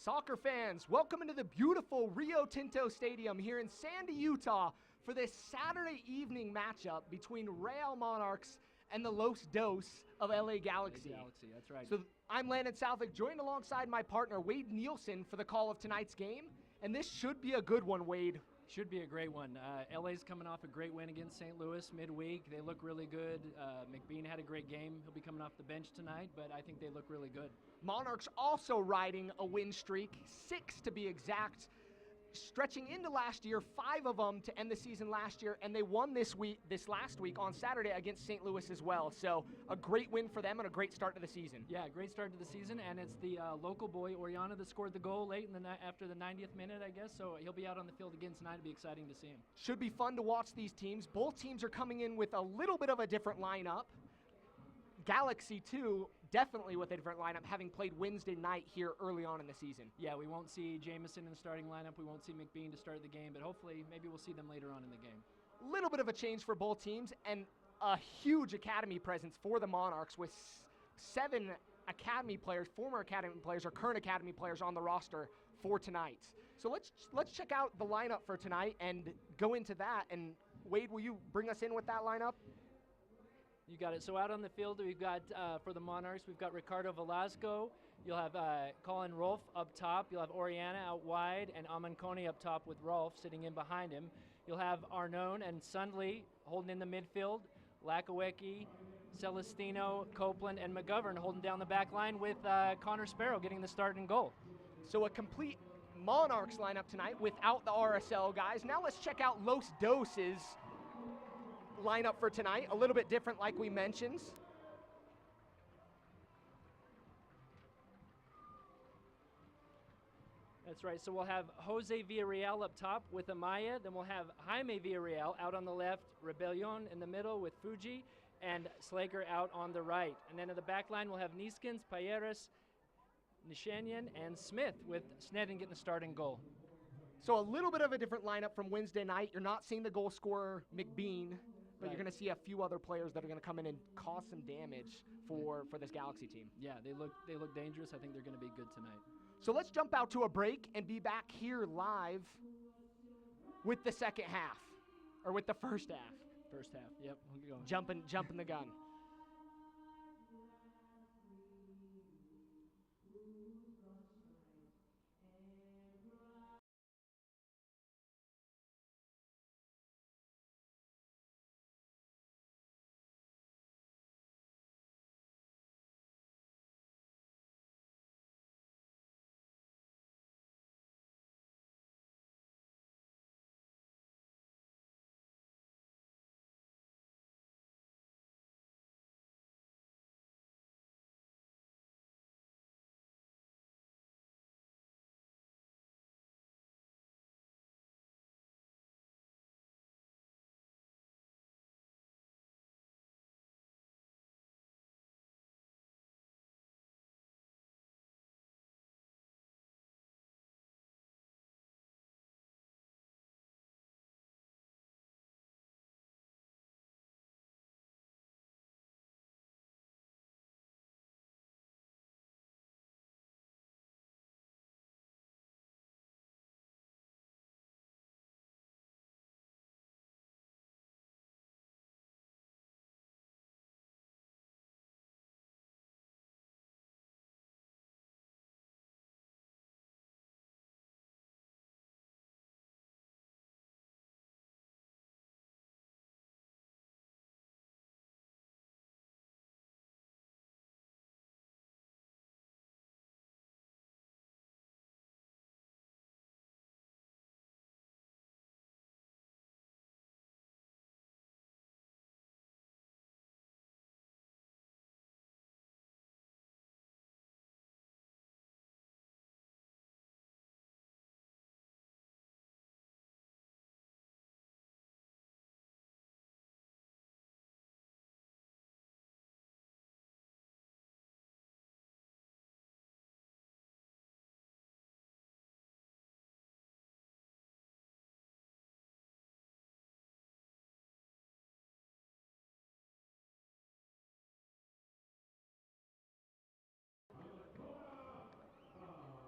Soccer fans, welcome into the beautiful Rio Tinto Stadium here in Sandy, Utah for this Saturday evening matchup between Real Monarchs and the Los Dos of LA Galaxy. Galaxy, that's right. So I'm Landon Southwick, joined alongside my partner Wade Nielsen for the call of tonight's game, and this should be a good one, Wade. Should be a great one. LA's coming off a great win against St. Louis midweek. They look really good. McBean had a great game. He'll be coming off the bench tonight, but I think they look really good. Monarchs also riding a win streak, 6 to be exact, stretching into last year, 5 of them to end the season last year, and they won this last week on Saturday against St. Louis as well. So a great win for them and a great start to the season. Yeah, great start to the season, and it's the local boy Oriana that scored the goal late in the after the 90th minute, I guess. So he'll be out on the field again tonight. It'll be exciting to see him. Should be fun to watch these teams. Both teams are coming in with a little bit of a different lineup. Galaxy, too, definitely with a different lineup, having played Wednesday night here early on in the season. Yeah, we won't see Jamison in the starting lineup. We won't see McBean to start the game, but hopefully maybe we'll see them later on in the game. A little bit of a change for both teams and a huge academy presence for the Monarchs with 7 academy players, former academy players or current academy players on the roster for tonight. So let's check out the lineup for tonight and go into that. And Wade, will you bring us in with that lineup? You got it. So out on the field, we've got, for the Monarchs, we've got Ricardo Velasco. You'll have Colin Rolfe up top. You'll have Oriana out wide and Amanconi up top with Rolfe sitting in behind him. You'll have Arnone and Sundley holding in the midfield. Lakawecki, Celestino, Copeland, and McGovern holding down the back line with Connor Sparrow getting the start and goal. So a complete Monarchs lineup tonight without the RSL guys. Now let's check out Los Doses lineup for tonight, a little bit different like we mentioned. That's right, so we'll have Jose Villarreal up top with Amaya, then we'll have Jaime Villarreal out on the left, Rebellion in the middle with Fuji, and Slager out on the right. And then at the back line we'll have Niskins, Payeras, Nishanian, and Smith with Snedden getting the starting goal. So a little bit of a different lineup from Wednesday night. You're not seeing the goal scorer McBean, but You're going to see a few other players that are going to come in and cause some damage for this Galaxy team. Yeah, they look dangerous. I think they're going to be good tonight. So let's jump out to a break and be back here live with the second half, or with the first half. First half, yep. We'll go. Jumping the gun.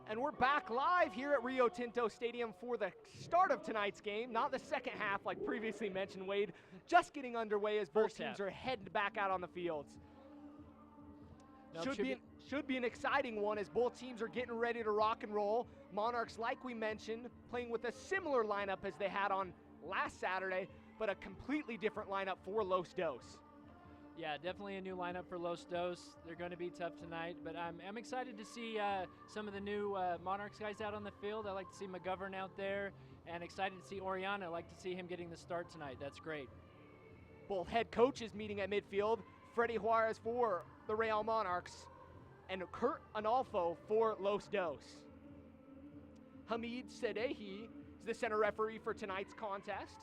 And we're back live here at Rio Tinto Stadium for the start of tonight's game, not the second half like previously mentioned, Wade. Just getting underway as both teams are heading back out on the fields. Nope, should be an exciting one as both teams are getting ready to rock and roll. Monarchs, like we mentioned, playing with a similar lineup as they had on last Saturday, but a completely different lineup for Los Dos. Yeah, definitely a new lineup for Los Dos. They're going to be tough tonight, but I'm excited to see some of the new Monarchs guys out on the field. I like to see McGovern out there, and excited to see Oriana. I like to see him getting the start tonight. That's great. Both head coaches meeting at midfield. Freddie Juarez for the Real Monarchs, and Kurt Analfo for Los Dos. Hamid Sadehi is the center referee for tonight's contest.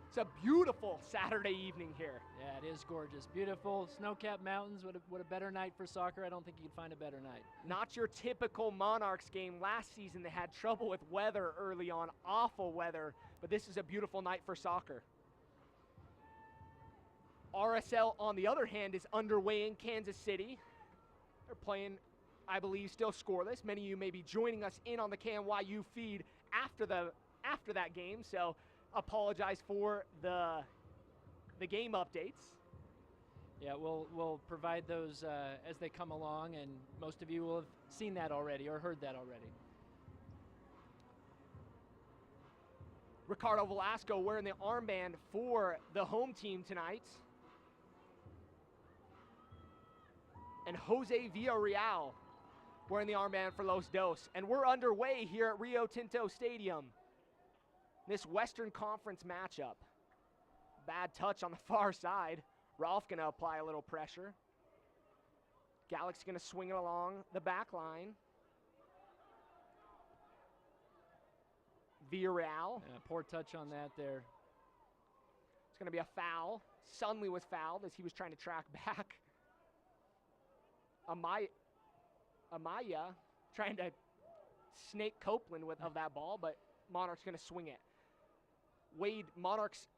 It's a beautiful Saturday evening here. Yeah, it is gorgeous. Beautiful snow-capped mountains. What a better night for soccer. I don't think you could find a better night. Not your typical Monarchs game. Last season they had trouble with weather early on, awful weather, but this is a beautiful night for soccer. RSL, on the other hand, is underway in Kansas City. They're playing, I believe, still scoreless. Many of you may be joining us in on the KNYU feed after that game, so apologize for the game updates. Yeah, we'll provide those as they come along, and most of you will have seen that already or heard that already. Ricardo Velasco wearing the armband for the home team tonight. And Jose Villarreal wearing the armband for Los Dos. And we're underway here at Rio Tinto Stadium. This Western Conference matchup. Bad touch on the far side. Rolf gonna apply a little pressure. Gallick's gonna swing it along the back line. Villarreal. Yeah, poor touch on that there. It's gonna be a foul. Sunley was fouled as he was trying to track back. Amaya trying to snake Copeland of that ball, but Monarchs going to swing it. Wade, Monarchs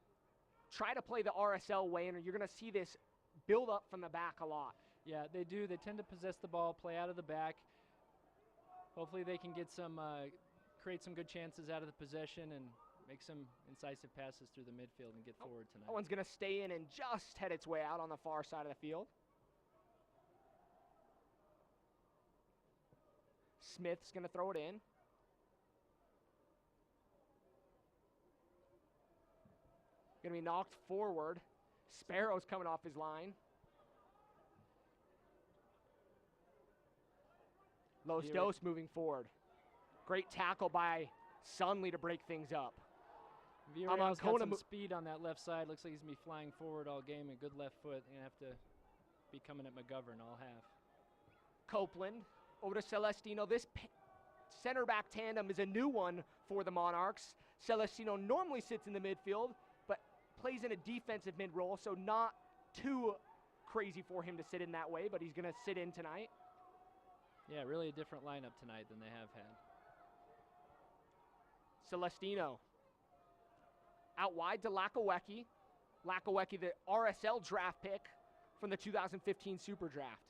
try to play the RSL way, and you're going to see this build up from the back a lot. Yeah, they do. They tend to possess the ball, play out of the back. Hopefully they can get some, create some good chances out of the possession and make some incisive passes through the midfield and get forward tonight. That one's going to stay in and just head its way out on the far side of the field. Smith's going to throw it in. Going to be knocked forward. Sparrow's coming off his line. Los Dos moving forward. Great tackle by Sunley to break things up. Villarreal's got some speed on that left side. Looks like he's going to be flying forward all game. A good left foot. Going to have to be coming at McGovern all half. Copeland over to Celestino. This center back tandem is a new one for the Monarchs. Celestino normally sits in the midfield, but plays in a defensive mid role, so not too crazy for him to sit in that way, but he's going to sit in tonight. Yeah, really a different lineup tonight than they have had. Celestino out wide to Lakawecki. Lakawecki, the RSL draft pick from the 2015 Super Draft.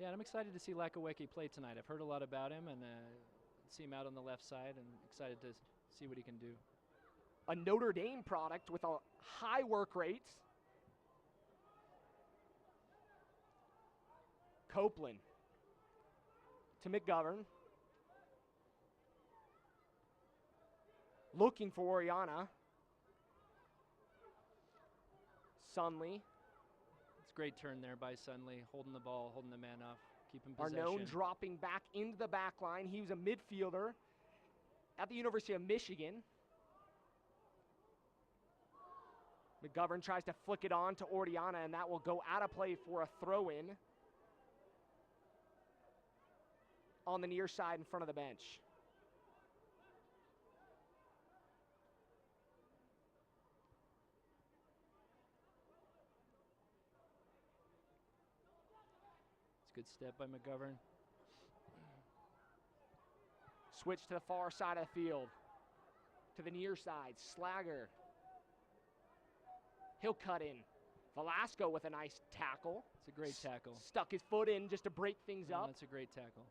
Yeah, and I'm excited to see Lakawecki play tonight. I've heard a lot about him and see him out on the left side, and excited to see what he can do. A Notre Dame product with a high work rate. Copeland to McGovern. Looking for Oriana. Sunley. Great turn there by Sunley, holding the ball, holding the man off, keeping possession. Arnone dropping back into the back line. He was a midfielder at the University of Michigan. McGovern tries to flick it on to Oriana, and that will go out of play for a throw-in on the near side in front of the bench. Good step by McGovern. Switch to the far side of the field. To the near side. Slagger. He'll cut in. Velasco with a nice tackle. It's a great tackle. Stuck his foot in just to break things up. That's a great tackle.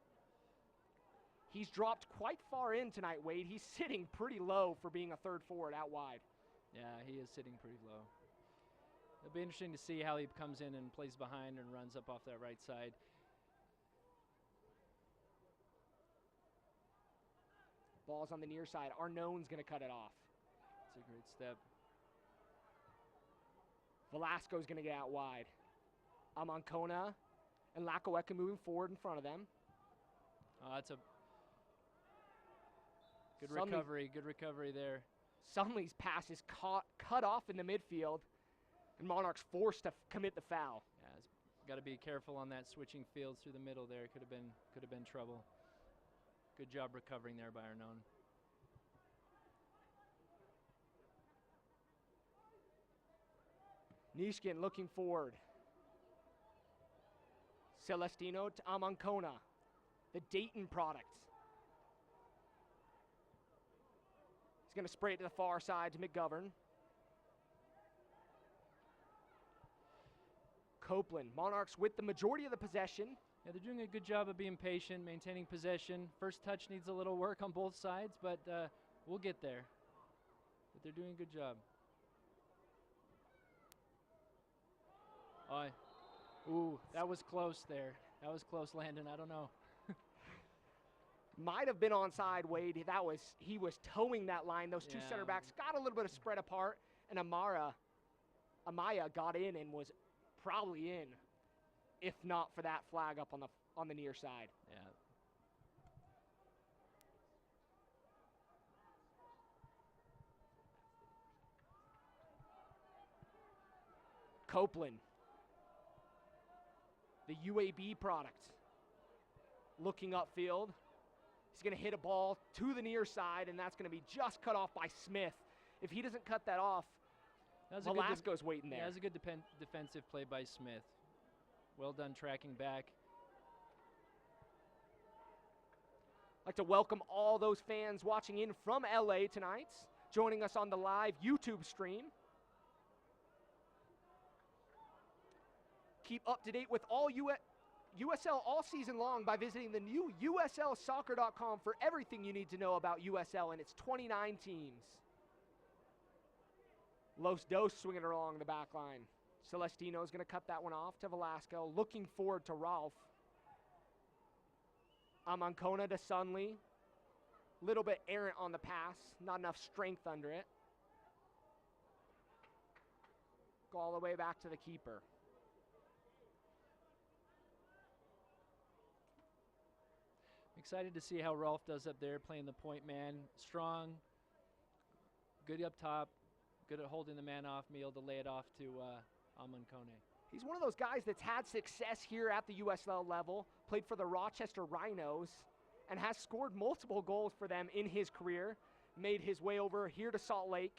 He's dropped quite far in tonight, Wade. He's sitting pretty low for being a third forward out wide. Yeah, he is sitting pretty low. It'll be interesting to see how he comes in and plays behind and runs up off that right side. Ball's on the near side. Arnone's going to cut it off. It's a great step. Velasco's going to get out wide. Amankona and Lakaweka moving forward in front of them. Oh, that's a good recovery. Good recovery there. Sumley's pass is cut off in the midfield, and Monarchs forced to commit the foul. Yeah, got to be careful on that switching field through the middle there. Could have been trouble. Good job recovering there by Arnone. Nishkin looking forward. Celestino to Amankona, the Dayton product. He's going to spray it to the far side to McGovern. Copeland, Monarchs with the majority of the possession. Yeah, they're doing a good job of being patient, maintaining possession. First touch needs a little work on both sides, but we'll get there. But they're doing a good job. Ooh, that was close there. That was close, Landon. I don't know. Might have been onside, Wade. He was towing that line. Those two center backs got a little bit of spread apart, and Amaya got in and was probably in, if not for that flag up on the near side. Yeah. Copeland, the UAB product, looking upfield. He's going to hit a ball to the near side, and that's going to be just cut off by Smith. If he doesn't cut that off, Velasco's waiting there. Yeah, that was a good defensive play by Smith. Well done tracking back. I'd like to welcome all those fans watching in from LA tonight, joining us on the live YouTube stream. Keep up to date with all USL all season long by visiting the new USLsoccer.com for everything you need to know about USL and its 29 teams. Los Dos swinging along the back line. Celestino is going to cut that one off to Velasco. Looking forward to Rolf. Amankona to Sunley. Little bit errant on the pass. Not enough strength under it. Go all the way back to the keeper. Excited to see how Rolf does up there, playing the point man. Strong, good up top, good at holding the man off, be able to lay it off to Amankone. He's one of those guys that's had success here at the USL level, played for the Rochester Rhinos, and has scored multiple goals for them in his career, made his way over here to Salt Lake,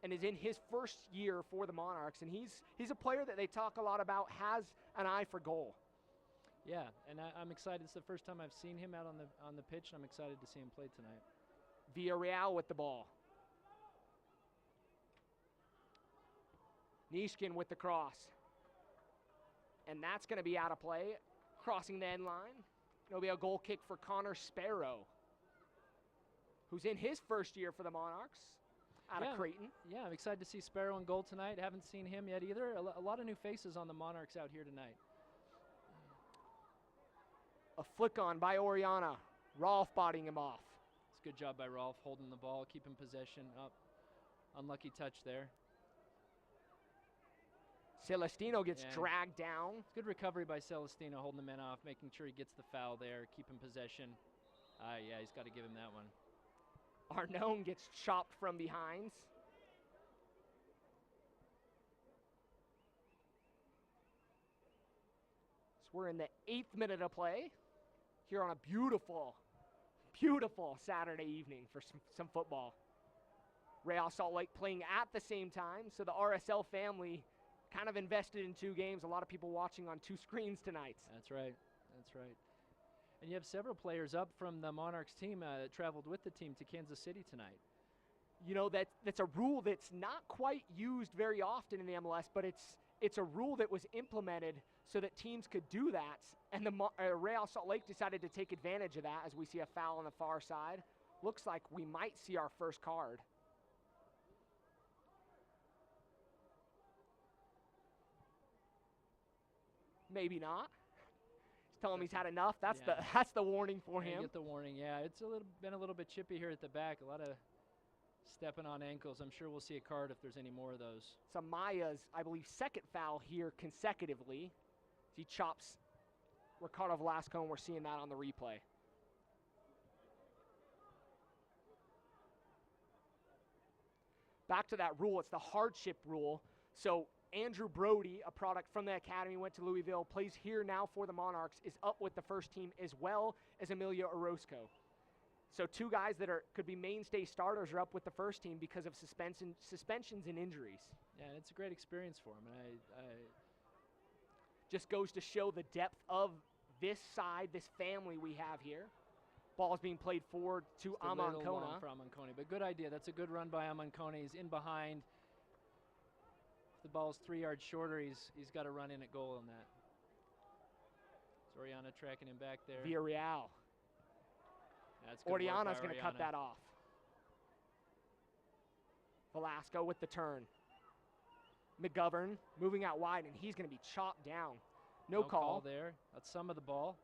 and is in his first year for the Monarchs. And he's a player that they talk a lot about, has an eye for goal. Yeah, and I'm excited. It's the first time I've seen him out on the pitch, and I'm excited to see him play tonight. Villarreal with the ball. Nishkin with the cross. And that's going to be out of play. Crossing the end line. It'll be a goal kick for Connor Sparrow, who's in his first year for the Monarchs out of Creighton. Yeah, I'm excited to see Sparrow in goal tonight. Haven't seen him yet either. A lot of new faces on the Monarchs out here tonight. A flick on by Oriana. Rolf bodying him off. It's a good job by Rolf holding the ball, keeping possession up. Unlucky touch there. Celestino gets dragged down. It's good recovery by Celestino, holding the man off, making sure he gets the foul there, keeping possession. Yeah, he's got to give him that one. Arnone gets chopped from behind. So we're in the 8th minute of play here on a beautiful, beautiful Saturday evening for some football. Real Salt Lake playing at the same time, so the RSL family kind of invested in 2 games. A lot of people watching on 2 screens tonight. That's right. That's right. And you have several players up from the Monarchs team that traveled with the team to Kansas City tonight. You know, that's a rule that's not quite used very often in the MLS, but It's a rule that was implemented so that teams could do that, and the Real Salt Lake decided to take advantage of that as we see a foul on the far side. Looks like we might see our first card. Maybe not. He's telling me he's had enough. That's the warning for him. Get the warning. Yeah, it's been a little bit chippy here at the back. A lot of stepping on ankles. I'm sure we'll see a card if there's any more of those. It's Amaya's, I believe, second foul here consecutively. He chops Ricardo Velasco, and we're seeing that on the replay. Back to that rule. It's the hardship rule. So Andrew Brody, a product from the academy, went to Louisville, plays here now for the Monarchs, is up with the first team, as well as Emilio Orozco. So two guys that could be mainstay starters are up with the first team because of suspensions and injuries. Yeah, and it's a great experience for him. And I just goes to show the depth of this side, this family we have here. Ball is being played forward to Amancona. For Amancona, but good idea. That's a good run by Amancona. He's in behind. If the ball's 3 yards shorter, he's got to run in at goal on that. Oriana tracking him back there. Villarreal. Oriana's going to cut that off. Velasco with the turn. McGovern moving out wide, and he's going to be chopped down. No call there. That's some of the ball.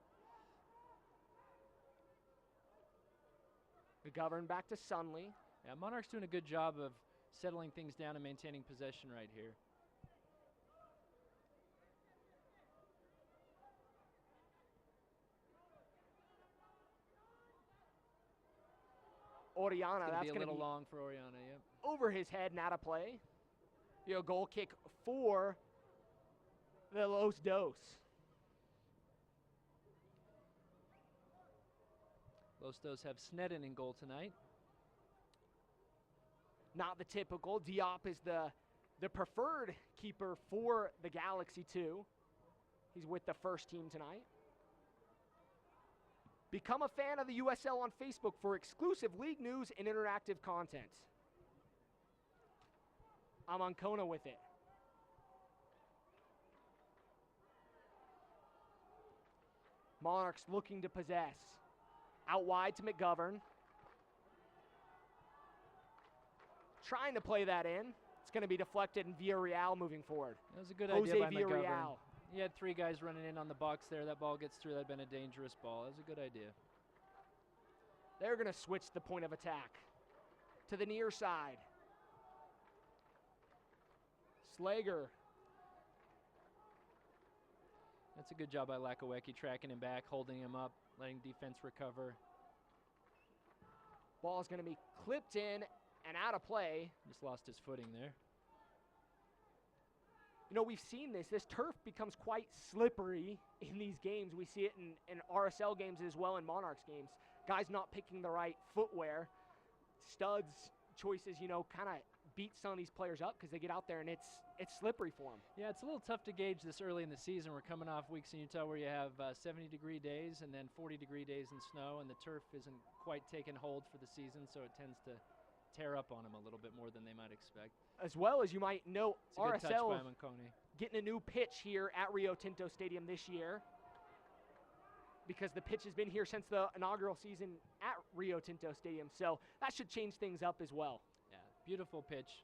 McGovern back to Sunley. Yeah, Monarchs doing a good job of settling things down and maintaining possession right here. Oriana, that's going to be long for Oriana, yep. Over his head and out of play. Goal kick for the Los Dos. Los Dos have Sneddon in goal tonight. Not the typical. Diop is the preferred keeper for the Galaxy too. He's with the first team tonight. Become a fan of the USL on Facebook for exclusive league news and interactive content. Amancona with it. Monarchs looking to possess. Out wide to McGovern. Trying to play that in. It's going to be deflected, and Villarreal moving forward. That was a good idea by McGovern. He had 3 guys running in on the box there. That ball gets through. That'd been a dangerous ball. That was a good idea. They're going to switch the point of attack to the near side. Slager. That's a good job by Lakawecki, tracking him back, holding him up, letting defense recover. Ball is going to be clipped in and out of play. Just lost his footing there. You know, we've seen this. This turf becomes quite slippery in these games. We see it in RSL games as well, in Monarchs games. Guys not picking the right footwear. Studs choices, you know, kind of beat some of these players up because they get out there and it's slippery for them. Yeah, it's a little tough to gauge this early in the season. We're coming off weeks in Utah where you have 70-degree days and then 40-degree days in snow, and the turf isn't quite taking hold for the season, so it tends to tear up on them a little bit more than they might expect. As well as you might know, RSL getting a new pitch here at Rio Tinto Stadium this year, because the pitch has been here since the inaugural season at Rio Tinto Stadium, so that should change things up as well. Yeah, beautiful pitch.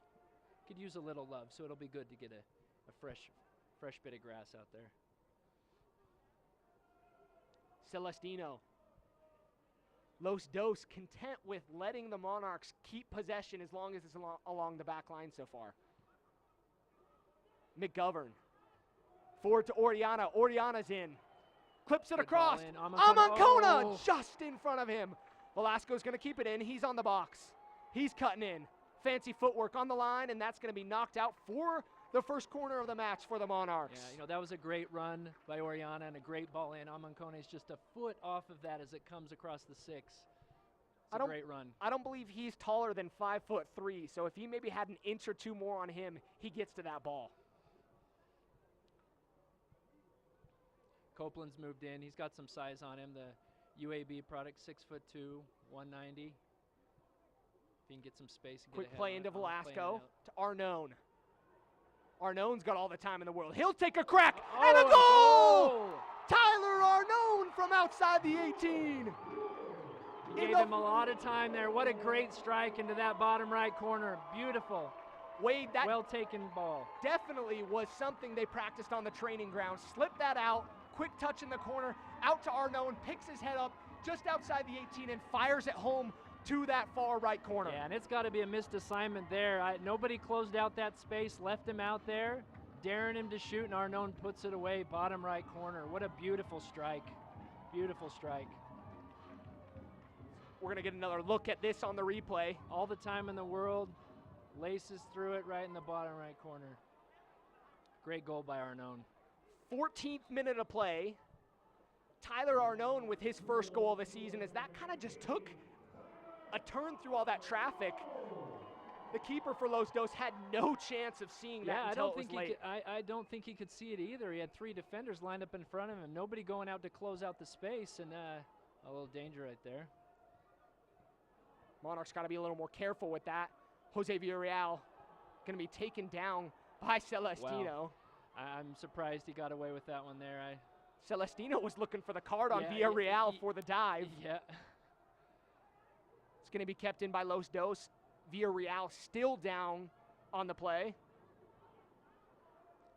Could use a little love, so it'll be good to get a fresh bit of grass out there. Celestino. Los Dos content with letting the Monarchs keep possession as long as it's along the back line so far. McGovern. Forward to Oriana. Oriana's in. Clips it across. Amancona just in front of him. Velasco's going to keep it in. He's on the box. He's cutting in. Fancy footwork on the line, and that's going to be knocked out for the first corner of the match for the Monarchs. Yeah, you know, that was a great run by Oriana and a great ball in. Amancona is just a foot off of that as it comes across the 6. It's a great run. I don't believe he's taller than 5'3", so if he maybe had an inch or two more on him, he gets to that ball. Copeland's moved in. He's got some size on him. The UAB product, 6'2", 190. If he can get some space and quick play into Velasco to Arnone. Arnone's got all the time in the world. He'll take a crack, Oh, and a a goal! goal! Tyler Arnone from outside the 18. He gave him a lot of time there. What a great strike into that bottom right corner. Beautiful. Wade, that Well taken ball. definitely was something they practiced on the training ground. Slipped that out, quick touch in the corner, out to Arnone, picks his head up just outside the 18 and fires it home to that far right corner. Yeah, and it's got to be a missed assignment there. Nobody closed out that space, left him out there, daring him to shoot, and Arnone puts it away, bottom right corner. What a beautiful strike. Beautiful strike. We're going to get another look at this on the replay. All the time in the world, laces through it right in the bottom right corner. Great goal by Arnone. 14th minute of play. Tyler Arnone with his first goal of the season, as that kind of just took a turn through all that traffic. The keeper for Los Dos had no chance of seeing that until it was late. I don't think he could see it either. He had 3 defenders lined up in front of him, nobody going out to close out the space, and a little danger right there. Monarchs got to be a little more careful with that. Jose Villarreal going to be taken down by Celestino. Wow. I'm surprised he got away with that one there. Celestino was looking for the card on Yeah, Villarreal for the dive. Yeah. It's going to be kept in by Los Dos. Villarreal still down on the play.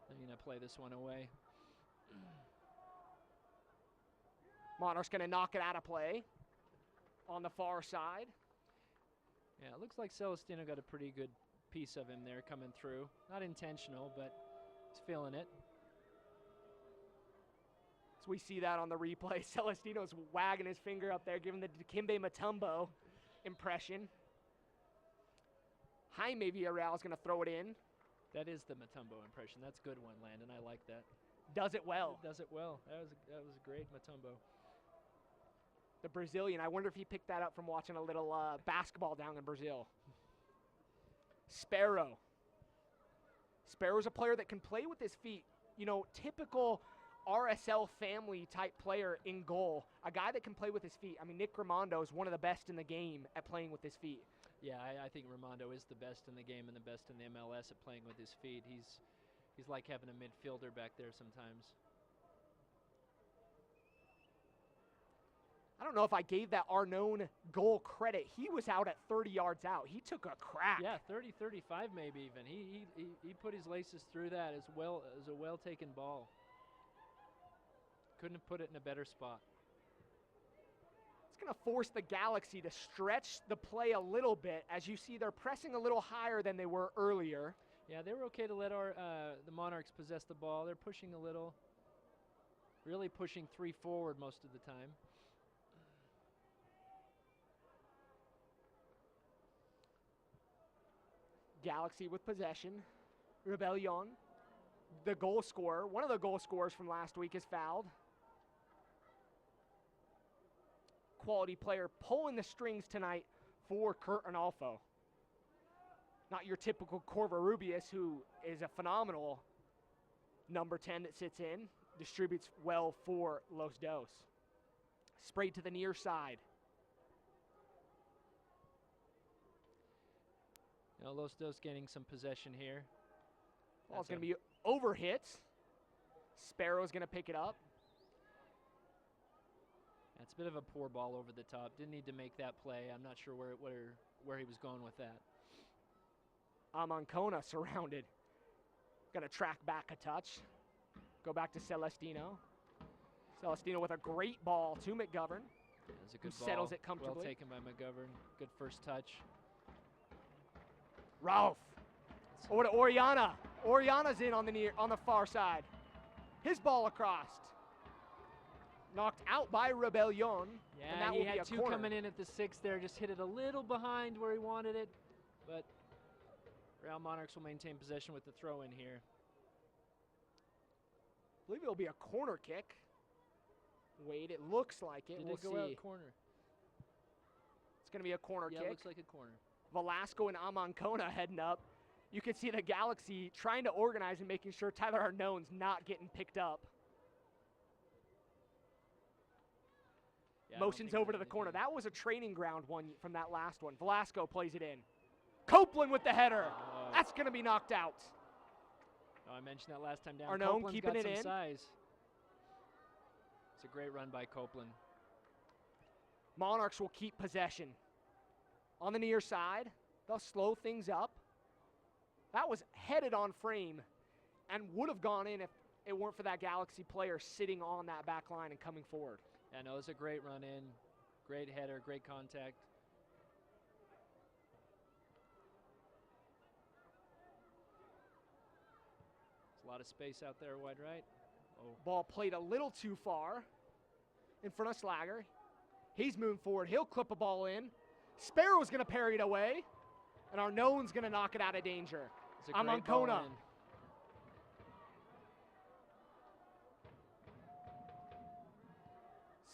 They're going to play this one away. Monarchs going to knock it out of play on the far side. Yeah, it looks like Celestino got a pretty good piece of him there coming through. Not intentional, but he's feeling it. So we see that on the replay. Celestino's wagging his finger up there, giving the Dikembe Mutombo impression. Jaime Villarreal is going to throw it in. That is the Mutombo impression. That's a good one, Landon. I like that. Does it well. Does it well. That was a great Mutombo. The Brazilian, I wonder if he picked that up from watching a little basketball down in Brazil. Sparrow. Sparrow's a player that can play with his feet. You know, typical RSL family type player in goal. A guy that can play with his feet. I mean, Nick Raimondo is one of the best in the game at playing with his feet. Yeah, I think Raimondo is the best in the game and the best in the MLS at playing with his feet. He's like having a midfielder back there sometimes. I don't know if I gave that Arnone goal credit. He was out at 30 yards out. He took a crack. Yeah, 30, 35 maybe even. He put his laces through that as well as a well-taken ball. Couldn't have put it in a better spot. It's going to force the Galaxy to stretch the play a little bit. As you see, they're pressing a little higher than they were earlier. Yeah, they were okay to let the Monarchs possess the ball. They're pushing a little, really pushing 3 forward most of the time. Galaxy with possession. Rebellion, the goal scorer, one of the goal scorers from last week, is fouled. Quality player pulling the strings tonight for Kurt Arnolfo. Not your typical Corvarubius, who is a phenomenal number 10 that sits in, distributes well for Los Dos. Sprayed to the near side. Now Los Dos gaining some possession here. Ball's going to be over hits. Sparrow's going to pick it up. That's a bit of a poor ball over the top. Didn't need to make that play. I'm not sure where he was going with that. Amancona surrounded. Got to track back a touch. Go back to Celestino. Celestino with a great ball to McGovern. Yeah, it was a good ball. Settles it comfortably. Well taken by McGovern. Good first touch. Ralph. Over to Oriana. Oriana's in on the far side. His ball across. Knocked out by Rebellion. Yeah, and that he will be had a 2 corner. coming in at the 6 there. Just hit it a little behind where he wanted it. But Real Monarchs will maintain possession with the throw in here. I believe it'll be a corner kick. Wait, it looks like it. Did We'll it go see. out corner? It's going to be a corner Yeah, kick. it looks like a corner. Velasco and Amancona heading up. You can see the Galaxy trying to organize and making sure Tyler Arnone's not getting picked up. Yeah, I don't Motions think over that to the is corner. it. That was a training ground one from that last one. Velasco plays it in. Copeland with the header. Oh. That's going to be knocked out. Oh, I mentioned that last time down. Arnone Copeland's keeping got it some in. size. It's a great run by Copeland. Monarchs will keep possession. On the near side, they'll slow things up. That was headed on frame and would have gone in if it weren't for that Galaxy player sitting on that back line and coming forward. Yeah, no, it's a great run in. Great header, great contact. There's a lot of space out there wide right. Oh. Ball played a little too far in front of Slager. He's moving forward. He'll clip a ball in. Sparrow's going to parry it away, and Arnone's going to knock it out of danger. It's a great ball in.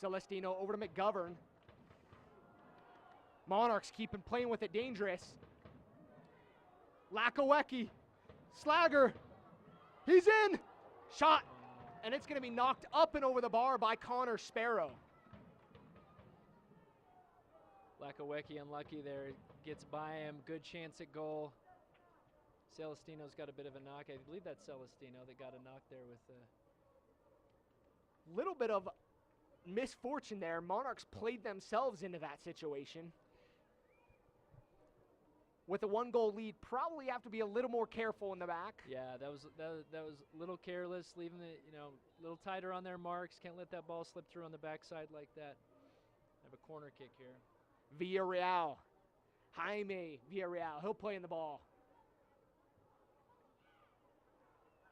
Celestino over to McGovern. Monarchs keeping playing with it dangerous. Lakowecki. Slager. He's in. Shot. And it's going to be knocked up and over the bar by Connor Sparrow. Lakowecki unlucky there. Gets by him. Good chance at goal. Celestino's got a bit of a knock. I believe that's Celestino that got a knock there with little bit of misfortune there. Monarchs played themselves into that situation. With a 1-goal lead, probably have to be a little more careful in the back. Yeah, that was a little careless, leaving it, a little tighter on their marks. Can't let that ball slip through on the backside like that. Have a corner kick here. Villarreal. Jaime Villarreal. He'll play in the ball.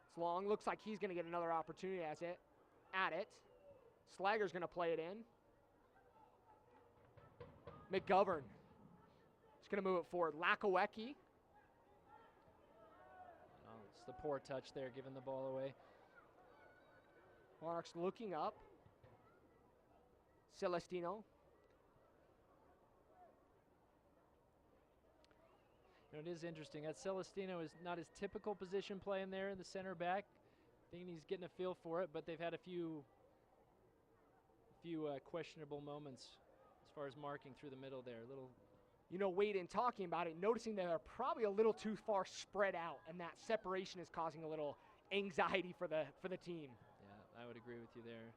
It's long. Looks like he's going to get another opportunity at it. Slager's going to play it in. McGovern. He's going to move it forward. Lakowecki. Oh, it's the poor touch there, giving the ball away. Monarchs looking up. Celestino. It is interesting. That Celestino is not his typical position playing there in the center back. I think he's getting a feel for it, but they've had a few questionable moments as far as marking through the middle there. Wade, in talking about it, noticing that they're probably a little too far spread out, and that separation is causing a little anxiety for the team. Yeah, I would agree with you there.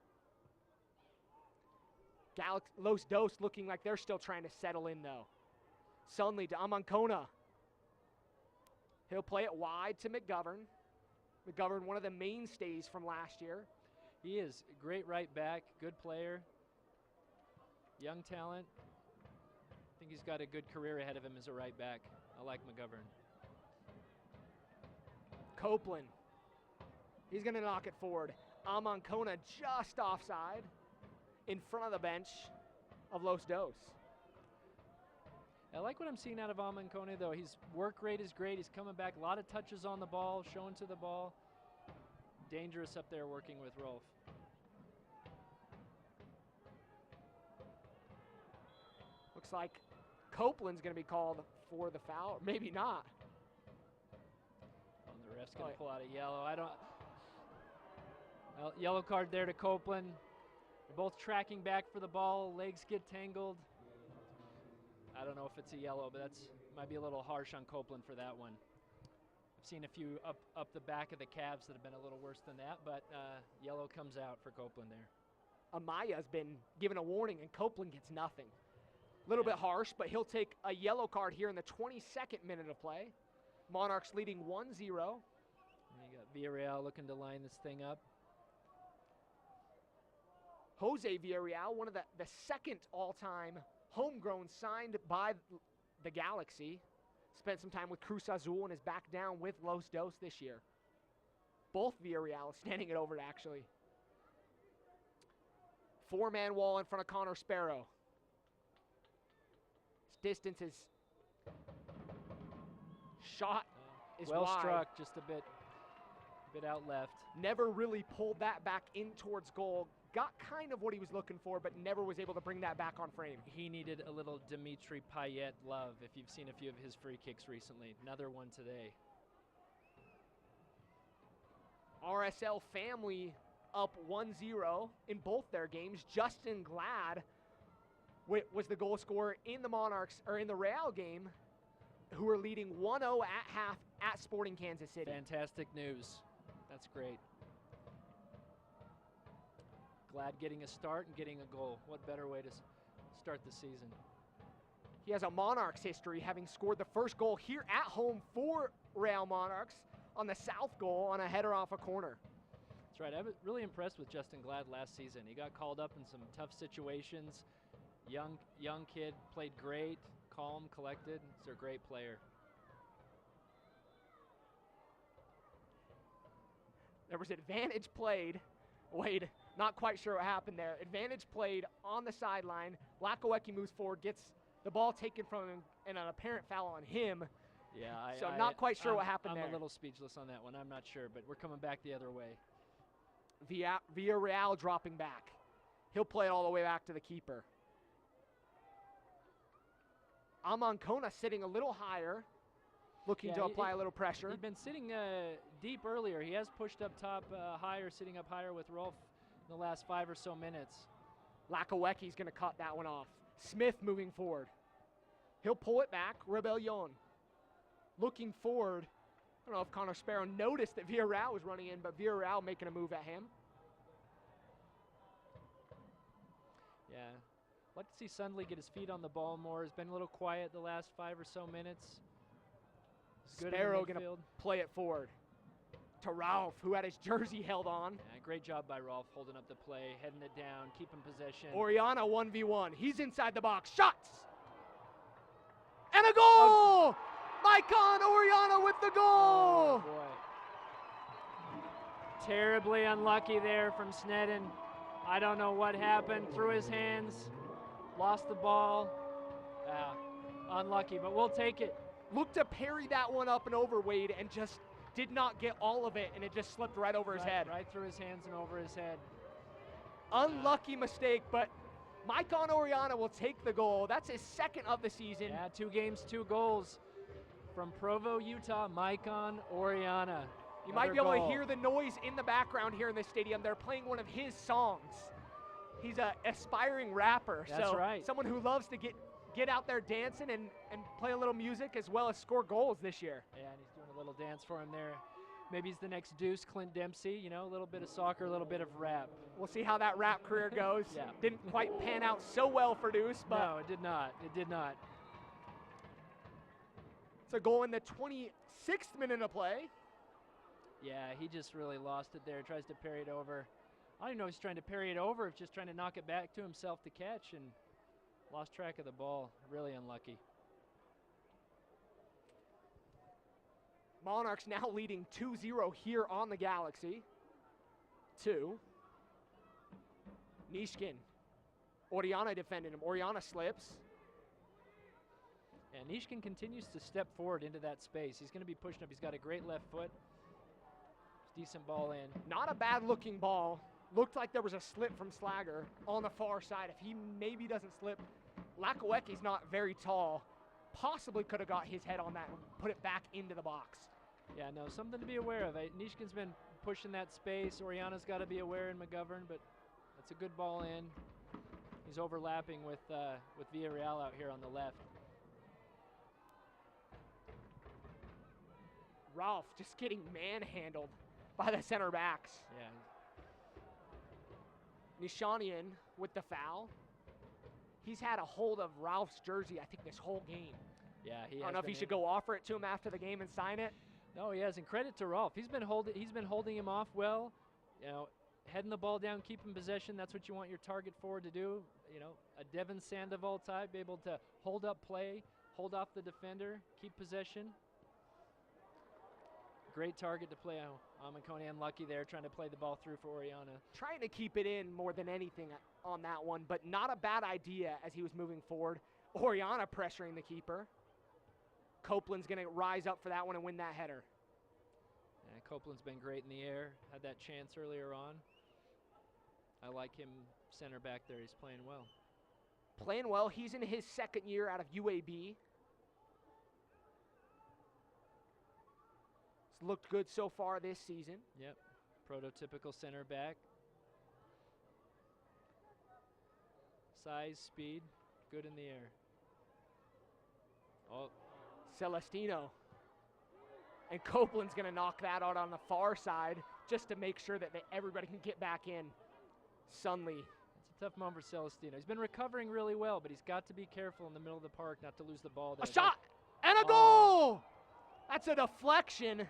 Los Dos looking like they're still trying to settle in, though. Sunley to Amancona. He'll play it wide to McGovern. McGovern, one of the mainstays from last year. He is a great right back, good player, young talent. I think he's got a good career ahead of him as a right back. I like McGovern. Copeland. He's going to knock it forward. Amancona just offside in front of the bench of Los Dos. I like what I'm seeing out of Amancona, though. His work rate is great. He's coming back. A lot of touches on the ball, showing to the ball. Dangerous up there working with Rolf. Looks like Copeland's going to be called for the foul. Maybe not. The ref's going to pull out a yellow. Well, yellow card there to Copeland. They're both tracking back for the ball. Legs get tangled. I don't know if it's a yellow, but might be a little harsh on Copeland for that one. I've seen a few up the back of the calves that have been a little worse than that, but yellow comes out for Copeland there. Amaya's been given a warning, and Copeland gets nothing. A little bit harsh, but he'll take a yellow card here in the 22nd minute of play. Monarchs leading 1-0. And you got Villarreal looking to line this thing up. Jose Villarreal, one of the second all-time homegrown signed by the Galaxy. Spent some time with Cruz Azul and is back down with Los Dos this year. Both Villarreal standing it over, actually. 4-man wall in front of Connor Sparrow. His distance is shot is well wide. Struck, just a bit out left. Never really pulled that back in towards goal. Got kind of what he was looking for, but never was able to bring that back on frame. He needed a little Dimitri Payet love, if you've seen a few of his free kicks recently. Another one today. RSL family up 1-0 in both their games. Justin Glad was the goal scorer in the Monarchs, or in the Real game, who are leading 1-0 at half at Sporting Kansas City. Fantastic news. That's great. Glad getting a start and getting a goal. What better way to start the season? He has a Monarchs history, having scored the first goal here at home for Real Monarchs on the south goal on a header off a corner. That's right. I was really impressed with Justin Glad last season. He got called up in some tough situations. Young kid, played great, calm, collected. He's a great player. There was advantage played. Wade, not quite sure what happened there. Advantage played on the sideline. Lakowecki moves forward, gets the ball taken from him, and an apparent foul on him. Yeah, not quite sure what happened there. I'm a little speechless on that one. I'm not sure, but we're coming back the other way. Villarreal dropping back. He'll play it all the way back to the keeper. Amancona sitting a little higher, looking to apply a little pressure. He'd been sitting deep earlier. He has pushed up top higher, sitting up higher with Rolf in the last 5 or so minutes. Lakowecki's going to cut that one off. Smith moving forward. He'll pull it back. Rebellion looking forward. I don't know if Connor Sparrow noticed that Villarreal was running in, but Villarreal making a move at him. Yeah. I'd like to see Sundley get his feet on the ball more. He's been a little quiet the last 5 or so minutes. Sparrow going to play it forward to Ralph, who had his jersey held on. Yeah, great job by Ralph holding up the play, heading it down, keeping possession. Oriana 1v1. He's inside the box. Shots! And a goal! Maicon Oriana with the goal! Oh, boy. Terribly unlucky there from Sneddon. I don't know what happened. Through his hands, lost the ball. Unlucky, but we'll take it. Looked to parry that one up and over Wade and just did not get all of it, and it just slipped right over his head. Right through his hands and over his head. Unlucky mistake, but Maicon Oriana will take the goal. That's his second of the season. Yeah, 2 games, 2 goals from Provo, Utah, Maicon Oriana. You might be able to hear the noise in the background here in the stadium. They're playing one of his songs. He's an aspiring rapper. That's right. Someone who loves to get out there dancing and play a little music as well as score goals this year. Yeah, and he's doing a little dance for him there. Maybe he's the next Deuce, Clint Dempsey, you know, a little bit of soccer, a little bit of rap. We'll see how that rap career goes. Yeah. Didn't quite pan out so well for Deuce, but no, it did not. It did not. It's a goal in the 26th minute of play. Yeah, he just really lost it there. Tries to parry it over. I don't even know if he's trying to parry it over, if just trying to knock it back to himself to catch, and lost track of the ball. Really unlucky. Monarchs now leading 2-0 here on the Galaxy. 2. Nishkin. Oriana defending him. Oriana slips. And Nishkin continues to step forward into that space. He's going to be pushing up. He's got a great left foot. Decent ball in. Not a bad looking ball. Looked like there was a slip from Slager on the far side. If he maybe doesn't slip, Lakowecki's not very tall. Possibly could have got his head on that and put it back into the box. Yeah, no, something to be aware of. Nishkin's been pushing that space. Oriana's got to be aware in McGovern, but that's a good ball in. He's overlapping with Villarreal out here on the left. Ralph just getting manhandled by the center backs. Yeah. Nishanian with the foul. He's had a hold of Ralph's jersey, I think, this whole game. Yeah, he has. I don't know if he should go offer it to him after the game and sign it. No, he hasn't. Credit to Rolf. He's been holding him off well. You know, heading the ball down, keeping possession. That's what you want your target forward to do. You know, a Devin Sandoval type, be able to hold up play, hold off the defender, keep possession. Great target to play on. Amanconi unlucky there, trying to play the ball through for Oriana. Trying to keep it in more than anything on that one, but not a bad idea as he was moving forward. Oriana pressuring the keeper. Copeland's going to rise up for that one and win that header. Yeah, Copeland's been great in the air. Had that chance earlier on. I like him center back there. He's playing well. Playing well. He's in his second year out of UAB. It's looked good so far this season. Yep. Prototypical center back. Size, speed, good in the air. Oh. Celestino. And Copeland's going to knock that out on the far side just to make sure that everybody can get back in. Sunley. It's a tough moment for Celestino. He's been recovering really well, but he's got to be careful in the middle of the park not to lose the ball there. A shot and a goal! That's a deflection,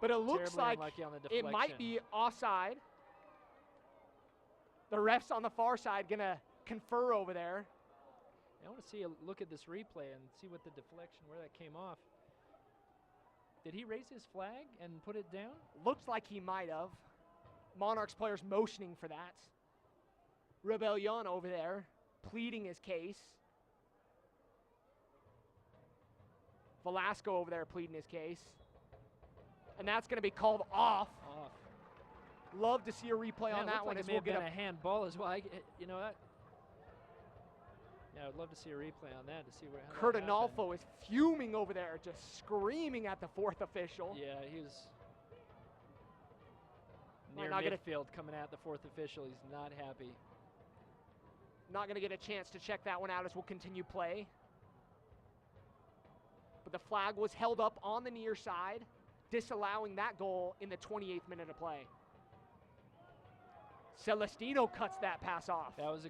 but it looks like it might be offside. The ref's on the far side going to confer over there. I want to see a look at this replay and see what the deflection, where that came off. Did he raise his flag and put it down? Looks like he might have. Monarchs players motioning for that. Rebellion over there, pleading his case. Velasco over there pleading his case. And that's going to be called off. Love to see a replay on that one. It may have been a handball as well. You know what? Yeah, I'd love to see a replay on that to see where. Kurt Analfo is fuming over there, just screaming at the fourth official. Yeah, he was near midfield coming at the fourth official. He's not happy. Not going to get a chance to check that one out as we'll continue play. But the flag was held up on the near side, disallowing that goal in the 28th minute of play. Celestino cuts that pass off. That was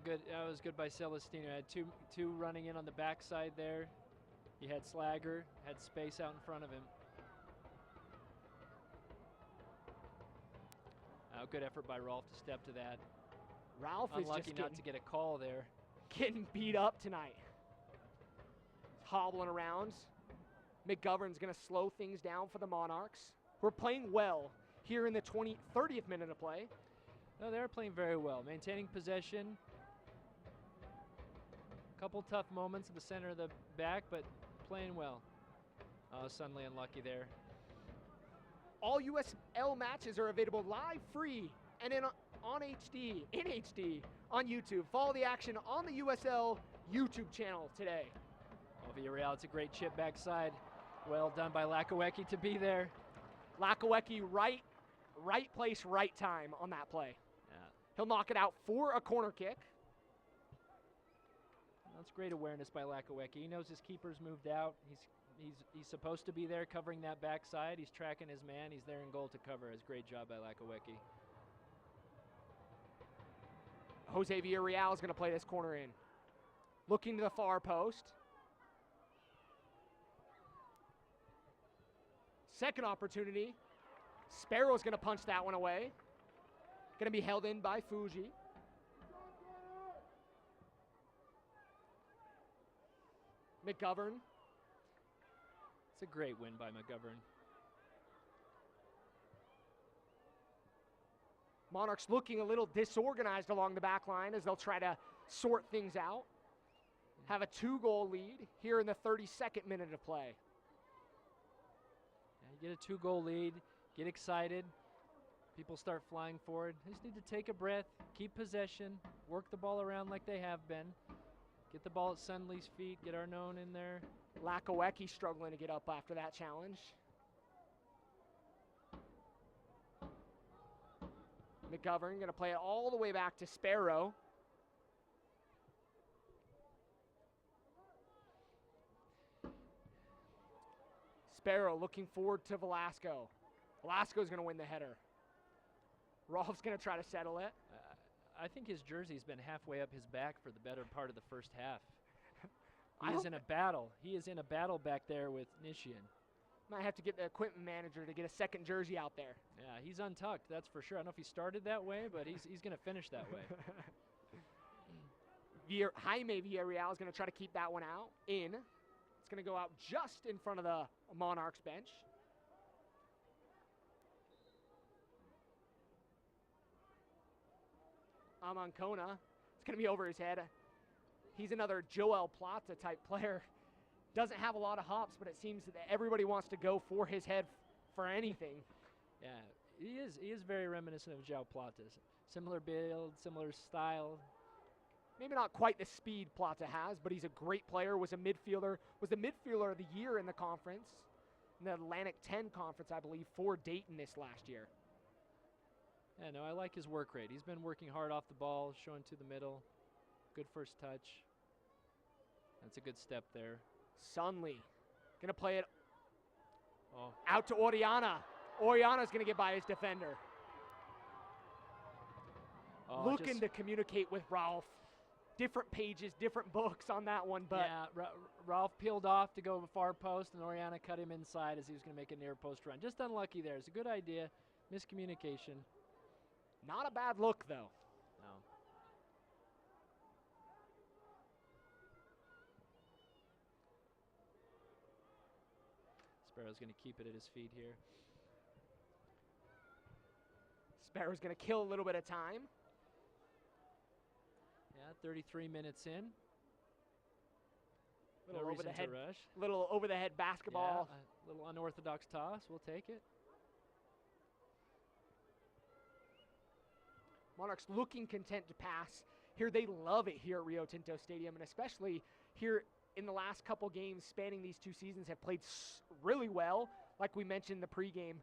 good by Celestino. Had two running in on the backside there. He had Slagger, had space out in front of him. Good effort by Rolf to step to that. Ralph unlucky is just not to get a call there. Getting beat up tonight. Hobbling around. McGovern's going to slow things down for the Monarchs. We're playing well here in the 30th minute of play. No, they're playing very well, maintaining possession. A couple tough moments at the center of the back, but playing well. Oh, suddenly unlucky there. All USL matches are available live, free, and in HD on YouTube. Follow the action on the USL YouTube channel today. Oh, Villarreal, it's a great chip backside. Well done by Lakawecki to be there. Lakawecki, right place, right time on that play. Yeah. He'll knock it out for a corner kick. That's great awareness by Lakawecki. He knows his keeper's moved out. He's supposed to be there covering that backside. He's tracking his man. He's there in goal to cover. It's a great job by Lakawecki. Jose Villarreal is going to play this corner in. Looking to the far post. Second opportunity. Sparrow's going to punch that one away. Going to be held in by Fuji. McGovern. It's a great win by McGovern. Monarchs looking a little disorganized along the back line as they'll try to sort things out. Have a 2-goal lead here in the 32nd minute of play. Yeah, you get a 2-goal lead, get excited. People start flying forward. They just need to take a breath, keep possession, work the ball around like they have been. Get the ball at Sunley's feet, get Arnone in there. Lakawecki struggling to get up after that challenge. McGovern going to play it all the way back to Sparrow. Sparrow looking forward to Velasco. Velasco's going to win the header. Rolf's going to try to settle it. I think his jersey's been halfway up his back for the better part of the first half. He is in a battle. He is in a battle back there with Nishian. Might have to get the equipment manager to get a second jersey out there. Yeah, he's untucked, that's for sure. I don't know if he started that way, but he's going to finish that way. Jaime Villarreal is going to try to keep that one out. It's going to go out just in front of the Monarchs bench. Amancona. It's going to be over his head. He's another Joel Plata type player. Doesn't have a lot of hops, but it seems that everybody wants to go for his head for anything. Yeah, he is very reminiscent of João Plata. Similar build, similar style. Maybe not quite the speed Plata has, but he's a great player. Was the midfielder of the year in the conference, in the Atlantic 10 conference, I believe, for Dayton this last year. Yeah, no, I like his work rate. He's been working hard off the ball, showing to the middle. Good first touch. That's a good step there. Sunley going to play it Oh. Out to Oriana. Oriana's going to get by his defender. Oh, Looking to communicate with Ralph. Different pages, different books on that one, but yeah, Ralph peeled off to go far post, and Oriana cut him inside as he was going to make a near post run. Just unlucky there. It's a good idea. Miscommunication. not a bad look, though. No. Sparrow's going to keep it at his feet here. Sparrow's going to kill a little bit of time. Yeah, 33 minutes in. Little No over reason the head, to rush. little over the head basketball. Yeah, a little unorthodox toss. We'll take it. Monarchs looking content to pass. Here they love it here at Rio Tinto Stadium, and especially here in the last couple games spanning these two seasons have played really well. Like we mentioned in the pregame,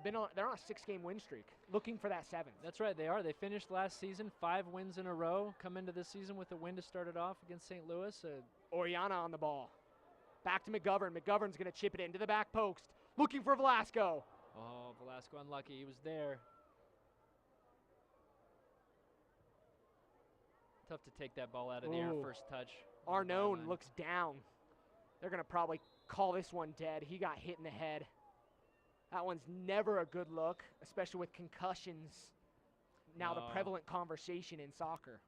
they're on a 6-game win streak, looking for that 7th. That's right, they are. They finished last season 5 wins in a row. Come into this season with a win to start it off against St. Louis. Oriana on the ball. Back to McGovern. McGovern's going to chip it into the back post. Looking for Velasco. Oh, Velasco unlucky. He was there. Tough to take that ball out of the air first touch. Arnone looks down. They're going to probably call this one dead. He got hit in the head. That one's never a good look, especially with concussions. Now the prevalent conversation in soccer.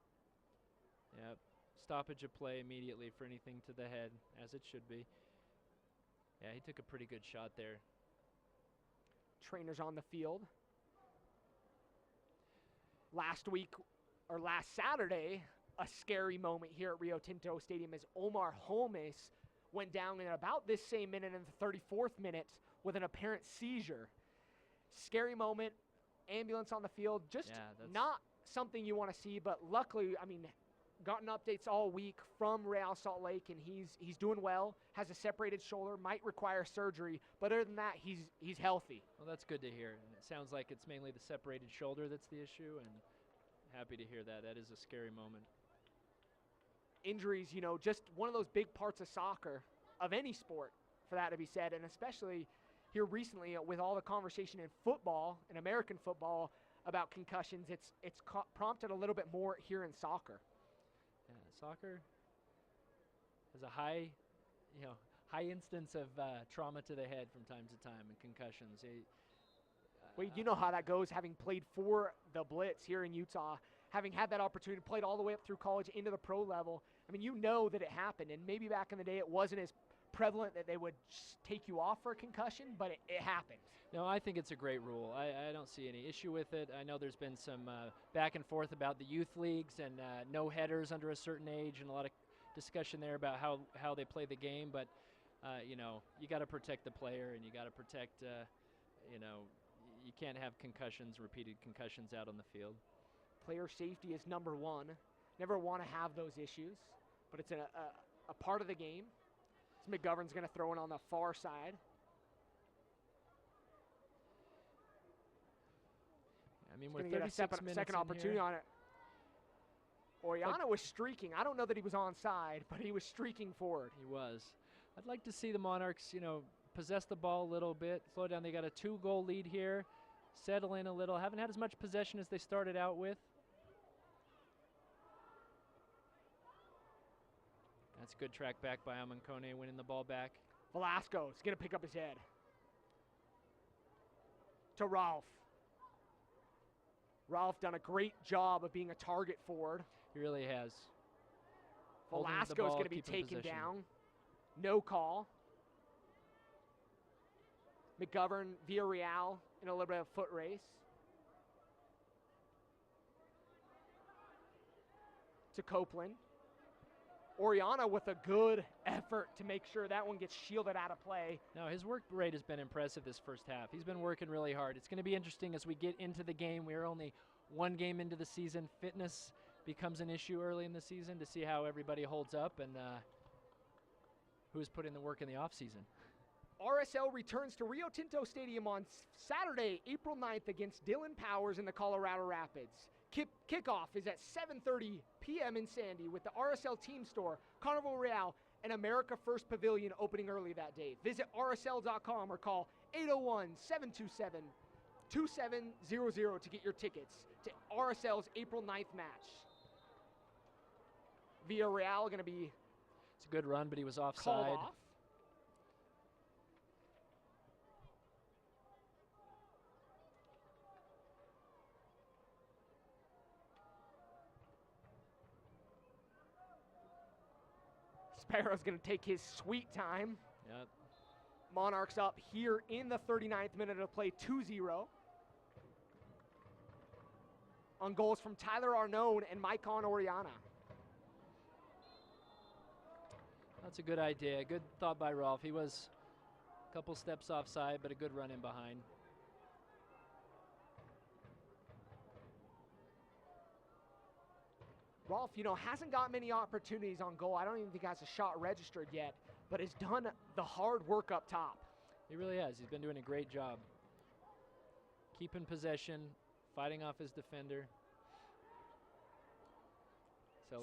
Yep. Stoppage of play immediately for anything to the head, as it should be. Yeah, he took a pretty good shot there. Trainers on the field. Last Saturday, a scary moment here at Rio Tinto Stadium as Omar Holmes went down in about this same minute in the 34th minute with an apparent seizure. Scary moment, ambulance on the field, just not something you want to see, but luckily, I mean, gotten updates all week from Real Salt Lake, and he's doing well, has a separated shoulder, might require surgery, but other than that, he's healthy. Well, that's good to hear. And it sounds like it's mainly the separated shoulder that's the issue, and happy to hear that. That is a scary moment. Injuries, just one of those big parts of soccer, of any sport, for that to be said, and especially here recently with all the conversation in football, in American football, about concussions, it's prompted a little bit more here in soccer. Yeah, soccer has a high instance of trauma to the head from time to time and concussions. Well, you know how that goes, having played for the Blitz here in Utah, having had that opportunity, played all the way up through college into the pro level. I mean, you know that it happened, and maybe back in the day it wasn't as prevalent that they would just take you off for a concussion, but it happened. No, I think it's a great rule. I don't see any issue with it. I know there's been some back and forth about the youth leagues and no headers under a certain age, and a lot of discussion there about how they play the game, but you got to protect the player, and you got to protect, you can't have repeated concussions out on the field. Player safety is number one. Never want to have those issues, but it's a part of the game. So McGovern's going to throw it on the far side. I mean, we're we're 36 minutes second in opportunity here. on it. Oriana was streaking. I don't know that he was onside, but he was streaking forward. He was. I'd like to see the Monarchs, possess the ball a little bit, slow down. They got a 2-goal lead here, settle in a little. Haven't had as much possession as they started out with. That's a good track back by Amancone, winning the ball back. Velasco's going to pick up his head. To Ralph. Ralph done a great job of being a target forward. He really has. Velasco's going to be taken down. No call. McGovern, Villarreal in a little bit of foot race. To Copeland. Oriana with a good effort to make sure that one gets shielded out of play. No, his work rate has been impressive this first half. He's been working really hard. It's going to be interesting as we get into the game. We're only 1 game into the season. Fitness becomes an issue early in the season to see how everybody holds up and who's put in the work in the offseason. RSL returns to Rio Tinto Stadium on Saturday, April 9th against Dillon Powers in the Colorado Rapids. Kickoff is at 7:30 p.m. in Sandy with the RSL Team Store, Carnival Real, an America First Pavilion opening early that day. Visit rsl.com or call 801-727-2700 to get your tickets to RSL's April 9th match. Villarreal going to be It's a good run, but he was called offside. off. Sparrow's going to take his sweet time. Yep. Monarchs up here in the 39th minute of play, 2-0. On goals from Tyler Arnone and Maicon Oriana. That's a good idea. Good thought by Rolf. He was a couple steps offside, but a good run in behind. Rolf, hasn't got many opportunities on goal. I don't even think has a shot registered yet, but has done the hard work up top. He really has. He's been doing a great job. Keeping possession, fighting off his defender.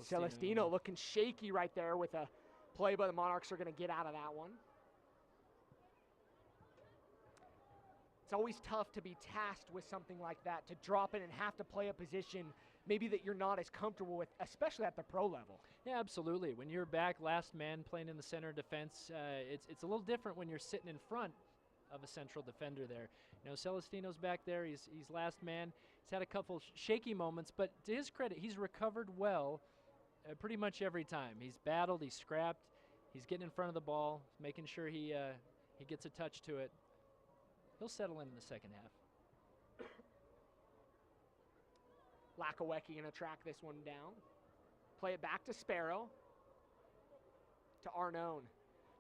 Celestino looking shaky right there with a play, but the Monarchs are going to get out of that one. It's always tough to be tasked with something like that, to drop in and have to play a position maybe that you're not as comfortable with, especially at the pro level. Yeah, absolutely. When you're back last man playing in the center defense, it's a little different when you're sitting in front of a central defender there. Celestino's back there. He's last man. He's had a couple shaky moments, but to his credit, he's recovered well pretty much every time. He's battled, he's scrapped, he's getting in front of the ball, making sure he gets a touch to it. He'll settle in the second half. Lakawecki going to track this one down. Play it back to Sparrow. To Arnone.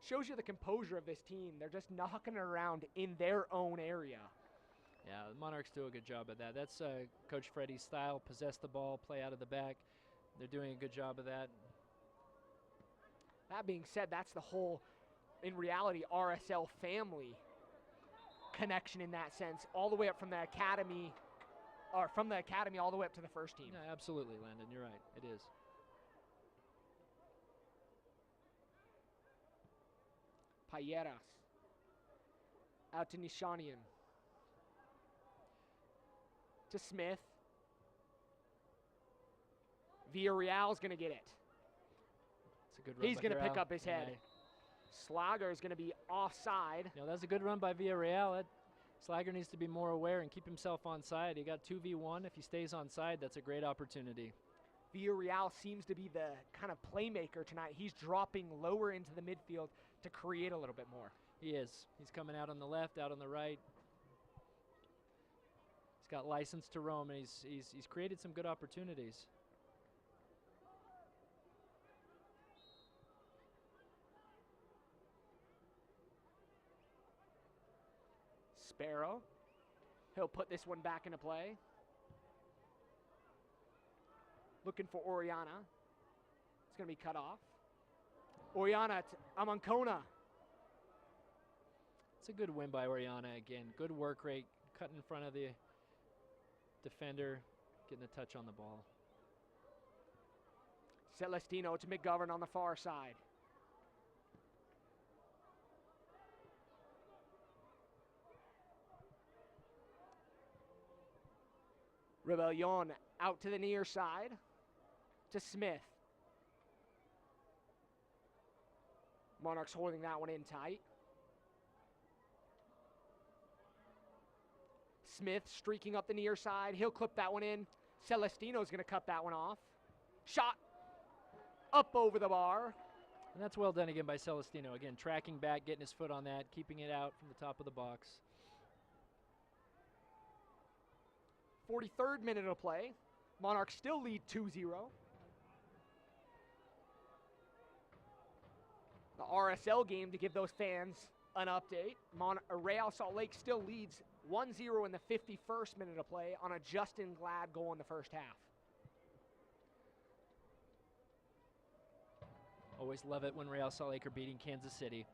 Shows you the composure of this team. They're just knocking it around in their own area. Yeah, the Monarchs do a good job of that. That's Coach Freddie's style. Possess the ball, play out of the back. They're doing a good job of that. That being said, that's the whole, in reality, RSL family connection in that sense, all the way up from the academy, or from the academy all the way up to the first team. Yeah, absolutely, Landon. You're right. It is. Payeras. Out to Nishanian. To Smith. Villarreal's going to get it. It's a good run. He's going to pick up his head. Slager is going to be offside. That's a good run by Villarreal. Slager needs to be more aware and keep himself on side. He got 2v1. If he stays on side, that's a great opportunity. Villarreal seems to be the kind of playmaker tonight. He's dropping lower into the midfield to create a little bit more. He is. He's coming out on the left, out on the right. He's got license to roam, and he's created some good opportunities. Sparrow. He'll put this one back into play. Looking for Oriana. It's going to be cut off. Oriana to Amancona. It's a good win by Oriana again. Good work rate, cutting in front of the defender, getting a touch on the ball. Celestino to McGovern on the far side. Rebellion out to the near side to Smith. Monarchs holding that one in tight. Smith streaking up the near side. He'll clip that one in. Celestino's going to cut that one off. Shot up over the bar. And that's well done again by Celestino. Again, tracking back, getting his foot on that, keeping it out from the top of the box. 43rd minute of play. Monarchs still lead 2-0. The RSL game, to give those fans an update, Real Salt Lake still leads 1-0 in the 51st minute of play on a Justin Glad goal in the first half. Always love it when Real Salt Lake are beating Kansas City.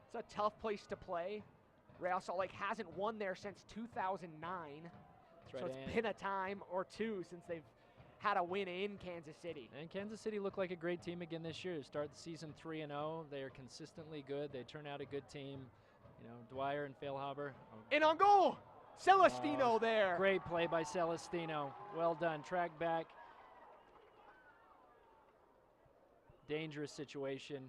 It's a tough place to play. Real Salt Lake hasn't won there since 2009. That's right. So it's been a time or two since they've had a win in Kansas City. And Kansas City looked like a great team again this year. To start the season 3-0, they are consistently good. They turn out a good team. You know, Dwyer and Fehlhaber. In on goal, Celestino there. Great play by Celestino. Well done. Track back. Dangerous situation.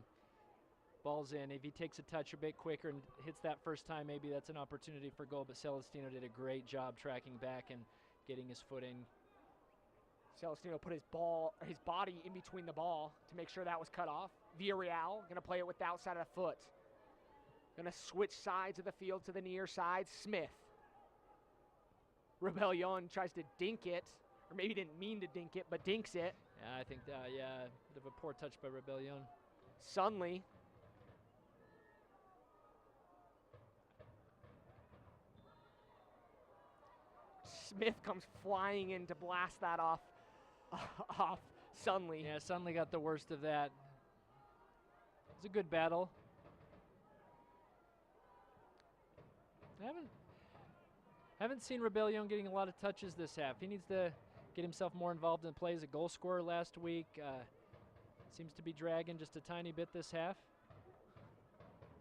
Ball's in. If he takes a touch a bit quicker and hits that first time, maybe that's an opportunity for goal. But Celestino did a great job tracking back and getting his foot in. Celestino put his body in between the ball to make sure that was cut off. Villarreal going to play it with the outside of the foot. Going to switch sides of the field to the near side. Smith. Rebellion tries to dink it, or maybe didn't mean to dink it, but dinks it. Yeah, I think that, bit of a poor touch by Rebellion. Sunley. Smith comes flying in to blast that off Sunley. Yeah, Sunley got the worst of that. It was a good battle. I haven't seen Rebellion getting a lot of touches this half. He needs to get himself more involved in play. As a goal scorer last week. Seems to be dragging just a tiny bit this half.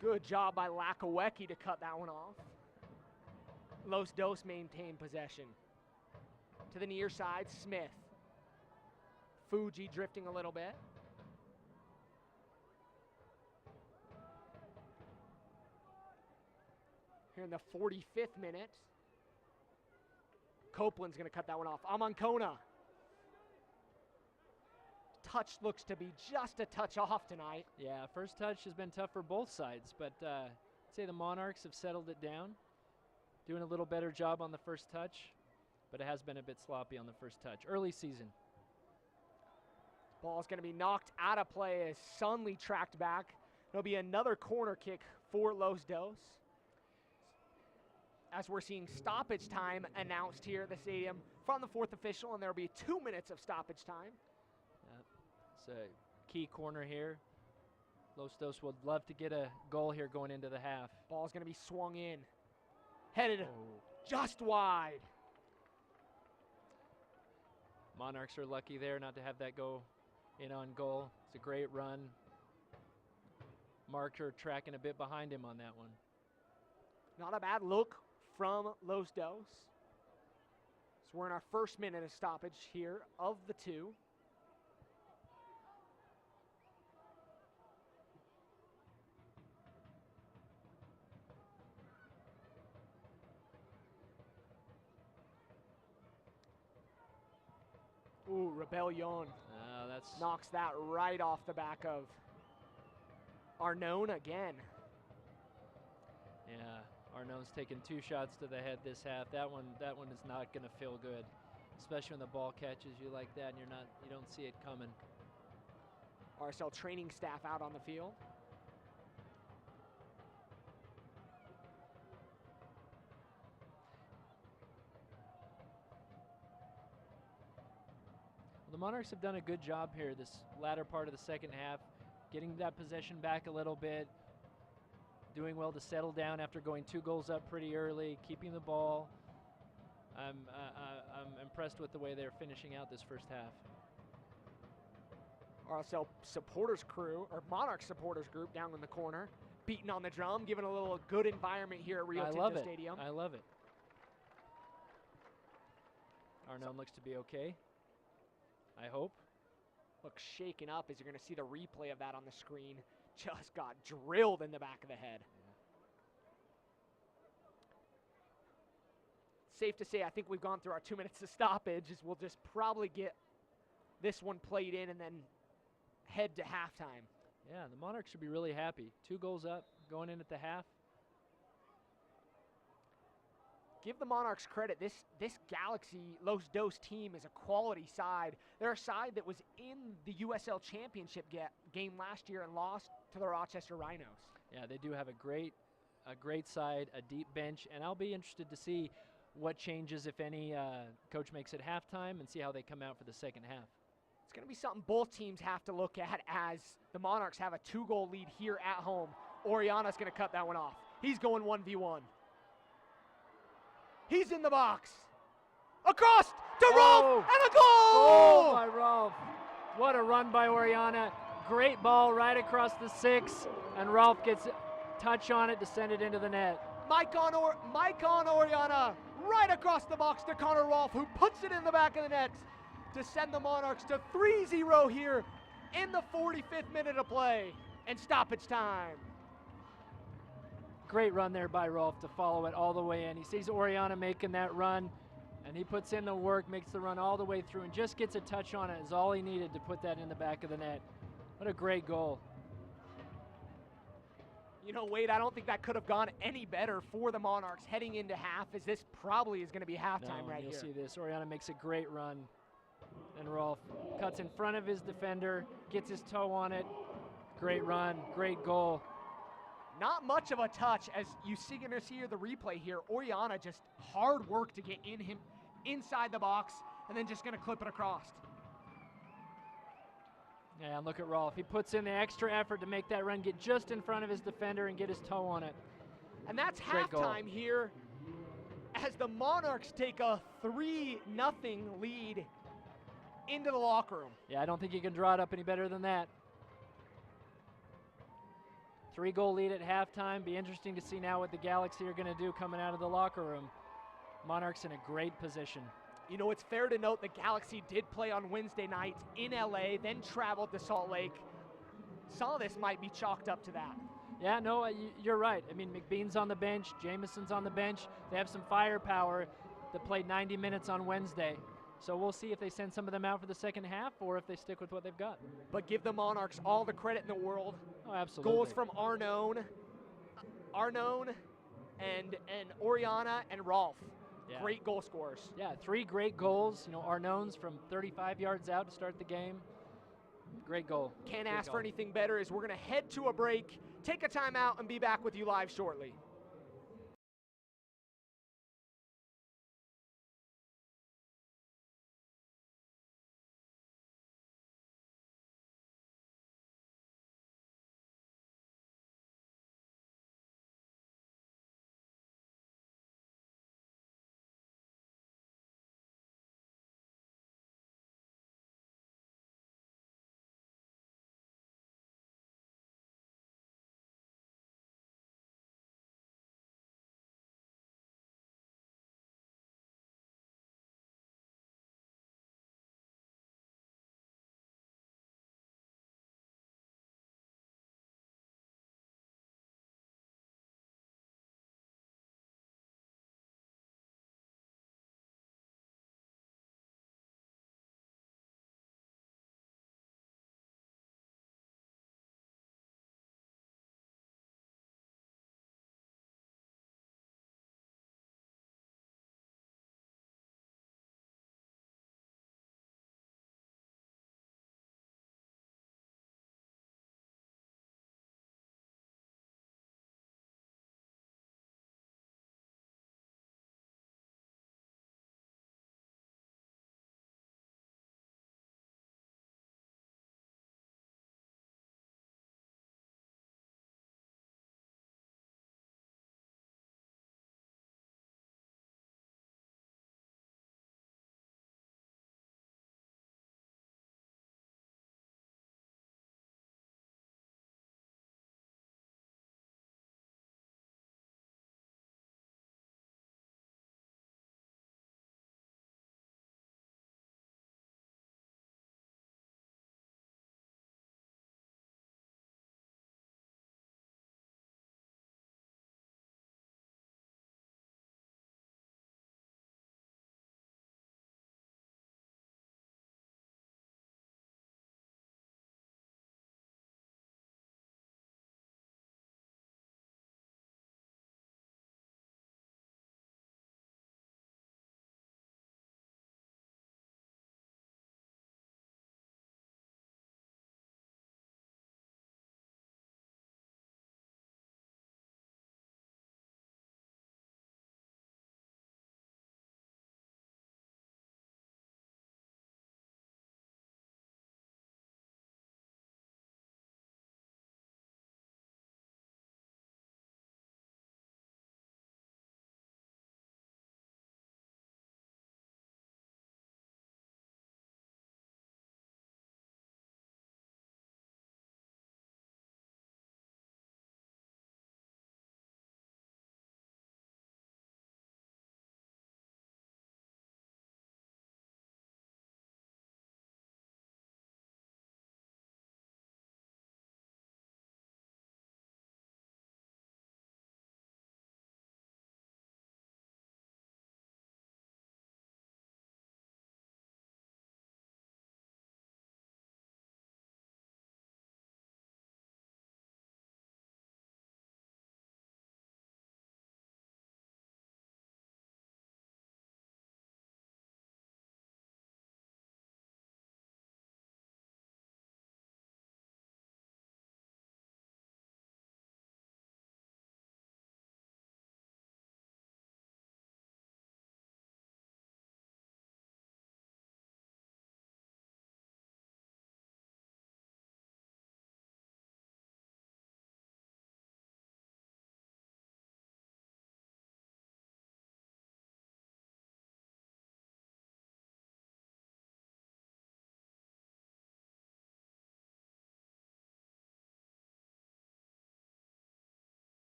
Good job by Lakawecki to cut that one off. Los Dos maintain possession. To the near side, Smith. Fuji drifting a little bit. Here in the 45th minute. Copeland's going to cut that one off. Amancona. Touch looks to be just a touch off tonight. Yeah, first touch has been tough for both sides, but I'd say the Monarchs have settled it down. Doing a little better job on the first touch, but it has been a bit sloppy on the first touch. Early season. Ball's going to be knocked out of play as Sunley tracked back. There'll be another corner kick for Los Dos. As we're seeing stoppage time announced here at the stadium from the fourth official, and there'll be 2 minutes of stoppage time. It's a key corner here. Los Dos would love to get a goal here going into the half. Ball's going to be swung in. Headed just wide. Monarchs are lucky there not to have that go in on goal. It's a great run. Marker tracking a bit behind him on that one. Not a bad look from Los Dos. So we're in our first minute of stoppage here of the two. Ooh, Rebellion knocks that right off the back of Arnone again. Yeah, Arnone's taken 2 shots to the head this half. That one is not going to feel good, especially when the ball catches you like that and you don't see it coming. RSL training staff out on the field. The Monarchs have done a good job here this latter part of the second half, getting that possession back a little bit, doing well to settle down after going 2 goals up pretty early, keeping the ball. I'm impressed with the way they're finishing out this first half. RSL supporters crew, or Monarch supporters group down in the corner, beating on the drum, giving a little good environment here at Rio Tinto Stadium. I love it. Arnone looks to be okay. I hope. Looks shaken up as you're going to see the replay of that on the screen. Just got drilled in the back of the head. Yeah. Safe to say, I think we've gone through our 2 minutes of stoppage, as we'll just probably get this one played in and then head to halftime. Yeah, the Monarchs should be really happy. 2 goals up, going in at the half. Give the Monarchs credit. This Galaxy Los Dos team is a quality side. They're a side that was in the USL Championship game last year and lost to the Rochester Rhinos. Yeah, they do have a great side, a deep bench, and I'll be interested to see what changes, if any, coach makes at halftime and see how they come out for the second half. It's going to be something both teams have to look at, as the Monarchs have a 2-goal lead here at home. Oriana's going to cut that one off. He's going 1v1. He's in the box. Across to Rolf, and a Goal goal! by Rolf. What a run by Oriana. Great ball right across the 6, and Rolf gets a touch on it to send it into the net. Mike on Oriana, right across the box to Connor Rolf, who puts it in the back of the net to send the Monarchs to 3-0 here in the 45th minute of play and stoppage time. Great run there by Rolf to follow it all the way in. He sees Oriana making that run, and he puts in the work, makes the run all the way through, and just gets a touch on it is all he needed to put that in the back of the net. What a great goal. You know, Wade, I don't think that could have gone any better for the Monarchs heading into half, as this probably is going to be halftime right you'll here. see this. Oriana makes a great run, and Rolf cuts in front of his defender, gets his toe on it. Great run, great goal. Not much of a touch, as you see, going to see the replay here. Oriana just hard work to get inside the box, and then just going to clip it across. Yeah, and look at Rolf. He puts in the extra effort to make that run, get just in front of his defender and get his toe on it. And that's Great halftime goal. here as the Monarchs take a 3-0 lead into the locker room. Yeah, I don't think you can draw it up any better than that. 3-goal lead at halftime. Be interesting to see now what the Galaxy are going to do coming out of the locker room. Monarchs in a great position. You know, it's fair to note the Galaxy did play on Wednesday night in LA, then traveled to Salt Lake. Some of this might be chalked up to that. Yeah, no, you're right. I mean, McBean's on the bench, Jameson's on the bench. They have some firepower that played 90 minutes on Wednesday. So we'll see if they send some of them out for the second half or if they stick with what they've got. But give the Monarchs all the credit in the world. Oh, absolutely. Goals from Arnone, and Oriana and Rolf. Yeah. Great goal scorers. Yeah, 3 great goals. You know, Arnone's from 35 yards out to start the game. Great goal. Can't Great ask goal. for anything better, as we're going to head to a break, take a timeout, and be back with you live shortly.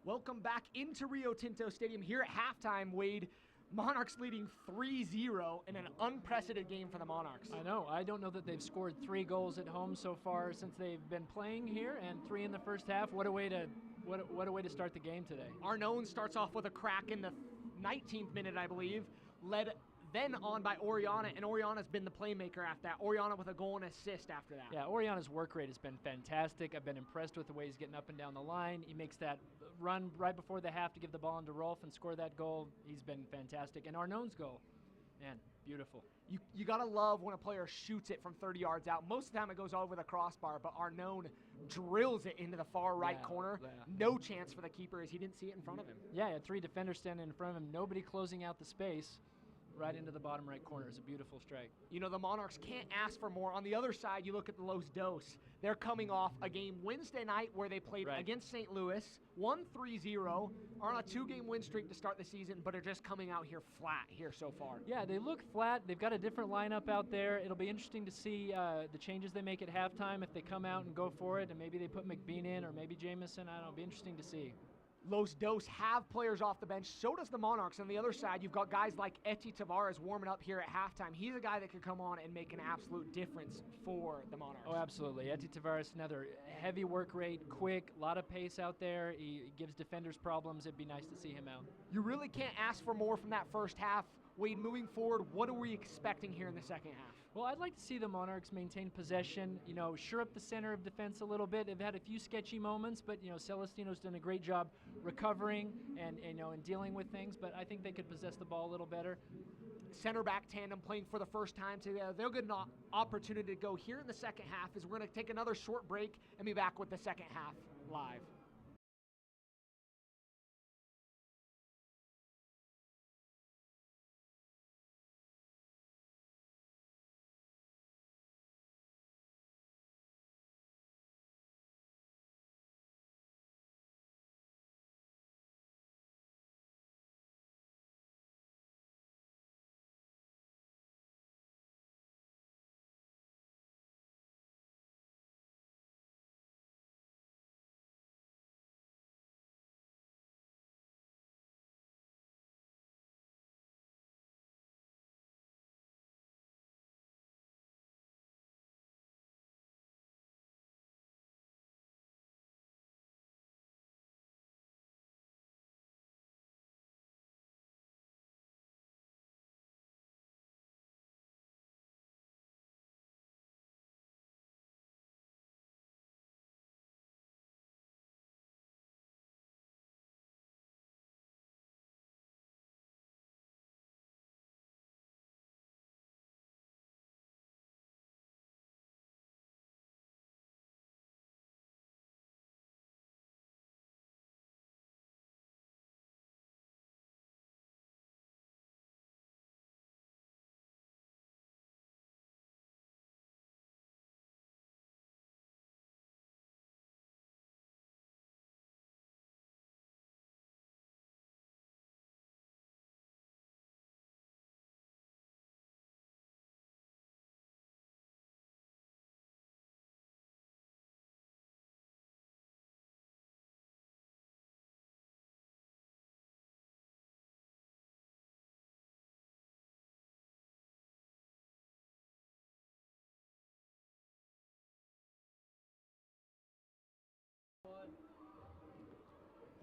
Welcome back into Rio Tinto Stadium here at halftime, Wade. Monarchs leading 3-0 in an unprecedented game for the Monarchs. I know. I don't know that they've scored 3 goals at home so far since they've been playing here, and 3 in the first half. What a way to start the game today. Arnone starts off with a crack in the 19th minute, I believe, led then on by Oriana, and Oriana's been the playmaker after that. Oriana with a goal and assist after that. Yeah, Oriana's work rate has been fantastic. I've been impressed with the way he's getting up and down the line. He makes that run right before the half to give the ball into Rolf and score that goal. He's been fantastic. And Arnone's goal, man, beautiful. You gotta love when a player shoots it from 30 yards out. Most of the time it goes over the crossbar, but Arnone drills it into the far right corner. Yeah. No chance for the keeper as he didn't see it in front of him. Yeah, he had 3 defenders standing in front of him. Nobody closing out the space. Right into the bottom right corner is a beautiful strike. You know, the Monarchs can't ask for more. On the other side, you look at the Los Dos. They're coming off a game Wednesday night where they played against St. Louis, won 3-0, are on a 2-game win streak to start the season, but are just coming out here flat here so far. Yeah, they look flat. They've got a different lineup out there. It'll be interesting to see the changes they make at halftime if they come out and go for it, and maybe they put McBean in or maybe Jamison. I don't know. It'll be interesting to see. Los Dos have players off the bench. So does the Monarchs. On the other side, you've got guys like Eti Tavares warming up here at halftime. He's a guy that could come on and make an absolute difference for the Monarchs. Oh, absolutely. Eti Tavares, another heavy work rate, quick, a lot of pace out there. He gives defenders problems. It'd be nice to see him out. You really can't ask for more from that first half. Wade, moving forward, what are we expecting here in the second half? Well, I'd like to see the Monarchs maintain possession, shore up the center of defense a little bit. They've had a few sketchy moments, but, Celestino's done a great job recovering and dealing with things, but I think they could possess the ball a little better. Center back tandem playing for the first time together. They'll get an opportunity to go here in the second half as we're going to take another short break and be back with the second half live.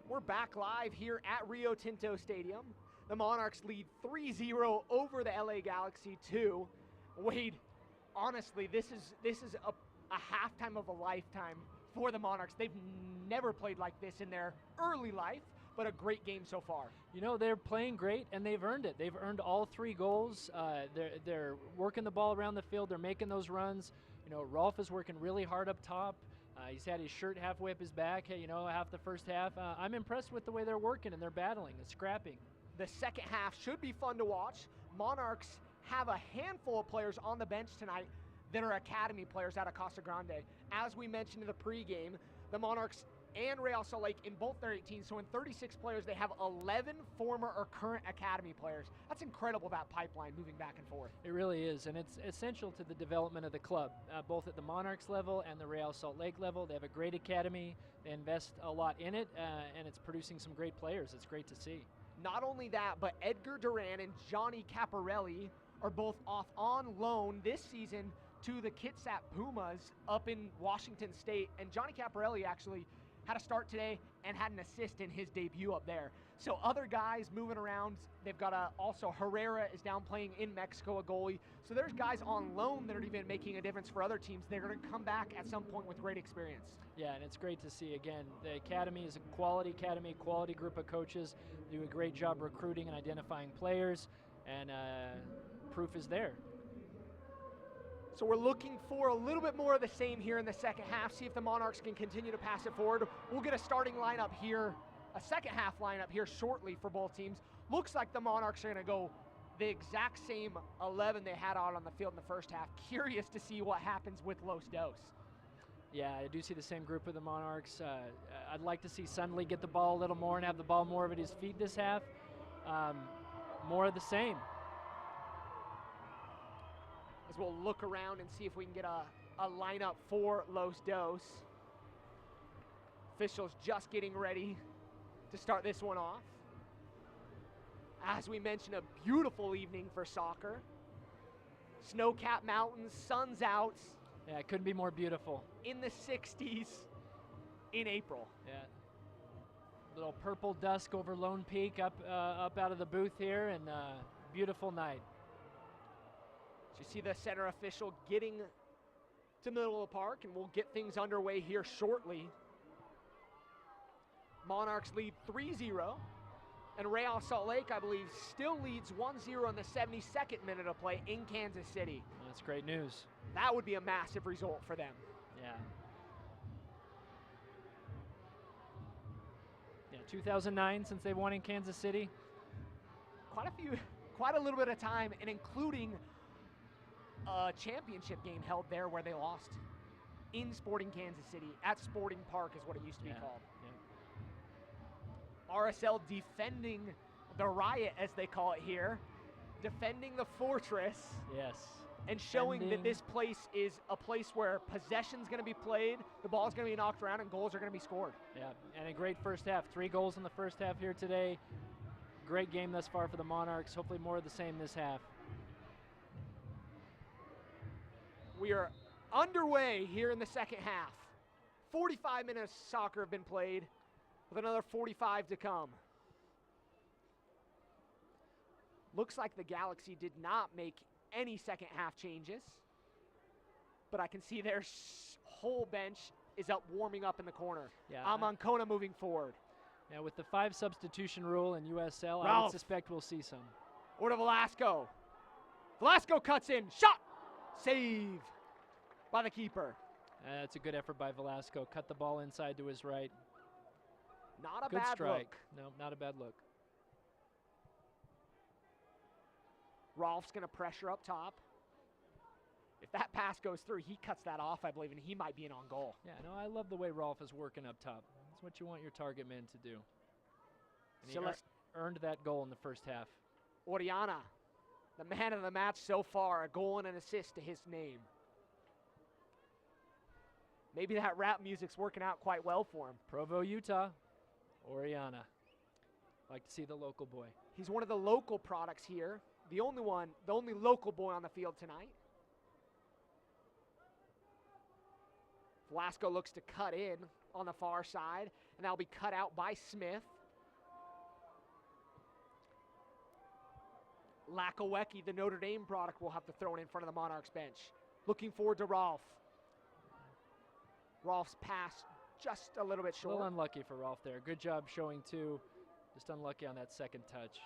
We're back live here at Rio Tinto Stadium. The Monarchs lead 3-0 over the LA Galaxy 2. Wade, honestly, this is a halftime of a lifetime for the Monarchs. They've never played like this in their early life, but a great game so far. They're playing great, and they've earned it. They've earned all 3 goals. They're working the ball around the field. They're making those runs. Rolf is working really hard up top. He's had his shirt halfway up his back, half the first half. I'm impressed with the way they're working and they're battling and scrapping. The second half should be fun to watch. Monarchs have a handful of players on the bench tonight that are academy players out of Casa Grande. As we mentioned in the pregame, the Monarchs and Real Salt Lake in both their 18. So in 36 players, they have 11 former or current academy players. That's incredible, that pipeline moving back and forth. It really is, and it's essential to the development of the club, both at the Monarchs level and the Real Salt Lake level. They have a great academy. They invest a lot in it, and it's producing some great players. It's great to see. Not only that, but Edgar Duran and Johnny Caparelli are both off on loan this season to the Kitsap Pumas up in Washington State. And Johnny Caparelli actually had a start today and had an assist in his debut up there. So other guys moving around. They've got also Herrera is down playing in Mexico, a goalie. So there's guys on loan that are even making a difference for other teams. They're going to come back at some point with great experience. Yeah, and it's great to see. Again, the academy is a quality academy, quality group of coaches. They do a great job recruiting and identifying players, and proof is there. So we're looking for a little bit more of the same here in the second half, see if the Monarchs can continue to pass it forward. We'll get a starting lineup here, a second half lineup here shortly for both teams. Looks like the Monarchs are going to go the exact same 11 they had out on the field in the first half. Curious to see what happens with Los Dos. Yeah, I do see the same group of the Monarchs. I'd like to see Sundley get the ball a little more and have the ball more of at his feet this half. More of the same. As we'll look around and see if we can get a lineup for Los Dos. Officials just getting ready to start this one off. As we mentioned, a beautiful evening for soccer. Snow-capped mountains, sun's out. Yeah, it couldn't be more beautiful. In the 60s in April. Yeah. Little purple dusk over Lone Peak up out of the booth here, and beautiful night. You see the center official getting to the middle of the park, and we'll get things underway here shortly. Monarchs lead 3-0, and Real Salt Lake, I believe, still leads 1-0 in the 72nd minute of play in Kansas City. That's great news. That would be a massive result for them. Yeah. Yeah, 2009 since they won in Kansas City. Quite a little bit of time, and including a championship game held there where they lost in Sporting Kansas City at Sporting Park is what it used to be called. Yeah. RSL defending the riot, as they call it here, defending the fortress. Yes. And showing that this place is a place where possession's going to be played, the ball's going to be knocked around, and goals are going to be scored. Yeah, and a great first half. 3 goals in the first half here today. Great game thus far for the Monarchs. Hopefully more of the same this half. We are underway here in the second half. 45 minutes of soccer have been played, with another 45 to come. Looks like the Galaxy did not make any second half changes, but I can see their whole bench is up warming up in the corner. Yeah, Amancona moving forward. Now with the 5 substitution rule in USL, Ralph. I would suspect we'll see some. Over to Velasco. Velasco cuts in, shot, save by the keeper. That's a good effort by Velasco. Cut the ball inside to his right. Not a good bad strike. look. No, not a bad look. Rolf's going to pressure up top. If that pass goes through, he cuts that off, I believe, and he might be in on goal. Yeah, no, I love the way Rolf is working up top. That's what you want your target man to do. And he earned that goal in the first half. Oriana, the man of the match so far, a goal and an assist to his name. Maybe that rap music's working out quite well for him. Provo, Utah, Oriana. Like to see the local boy. He's one of the local products here. The only local boy on the field tonight. Velasco looks to cut in on the far side, and that'll be cut out by Smith. Lakawecki, the Notre Dame product, will have to throw it in front of the Monarchs bench. Looking forward to Rolf. Rolf's pass just a little bit short. A little unlucky for Rolf there. Good job showing two. Just unlucky on that second touch.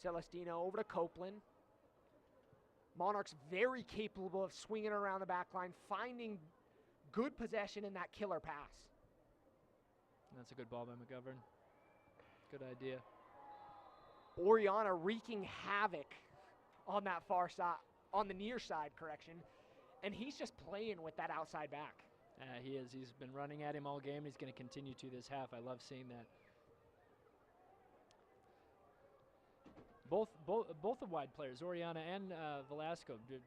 Celestino over to Copeland. Monarchs very capable of swinging around the back line, finding good possession in that killer pass. And that's a good ball by McGovern. Good idea. Oriana wreaking havoc on that far side, on the near side, correction. And he's just playing with that outside back. He is. He's been running at him all game. He's going to continue to this half. I love seeing that. Both the wide players, Oriana and Velasco, did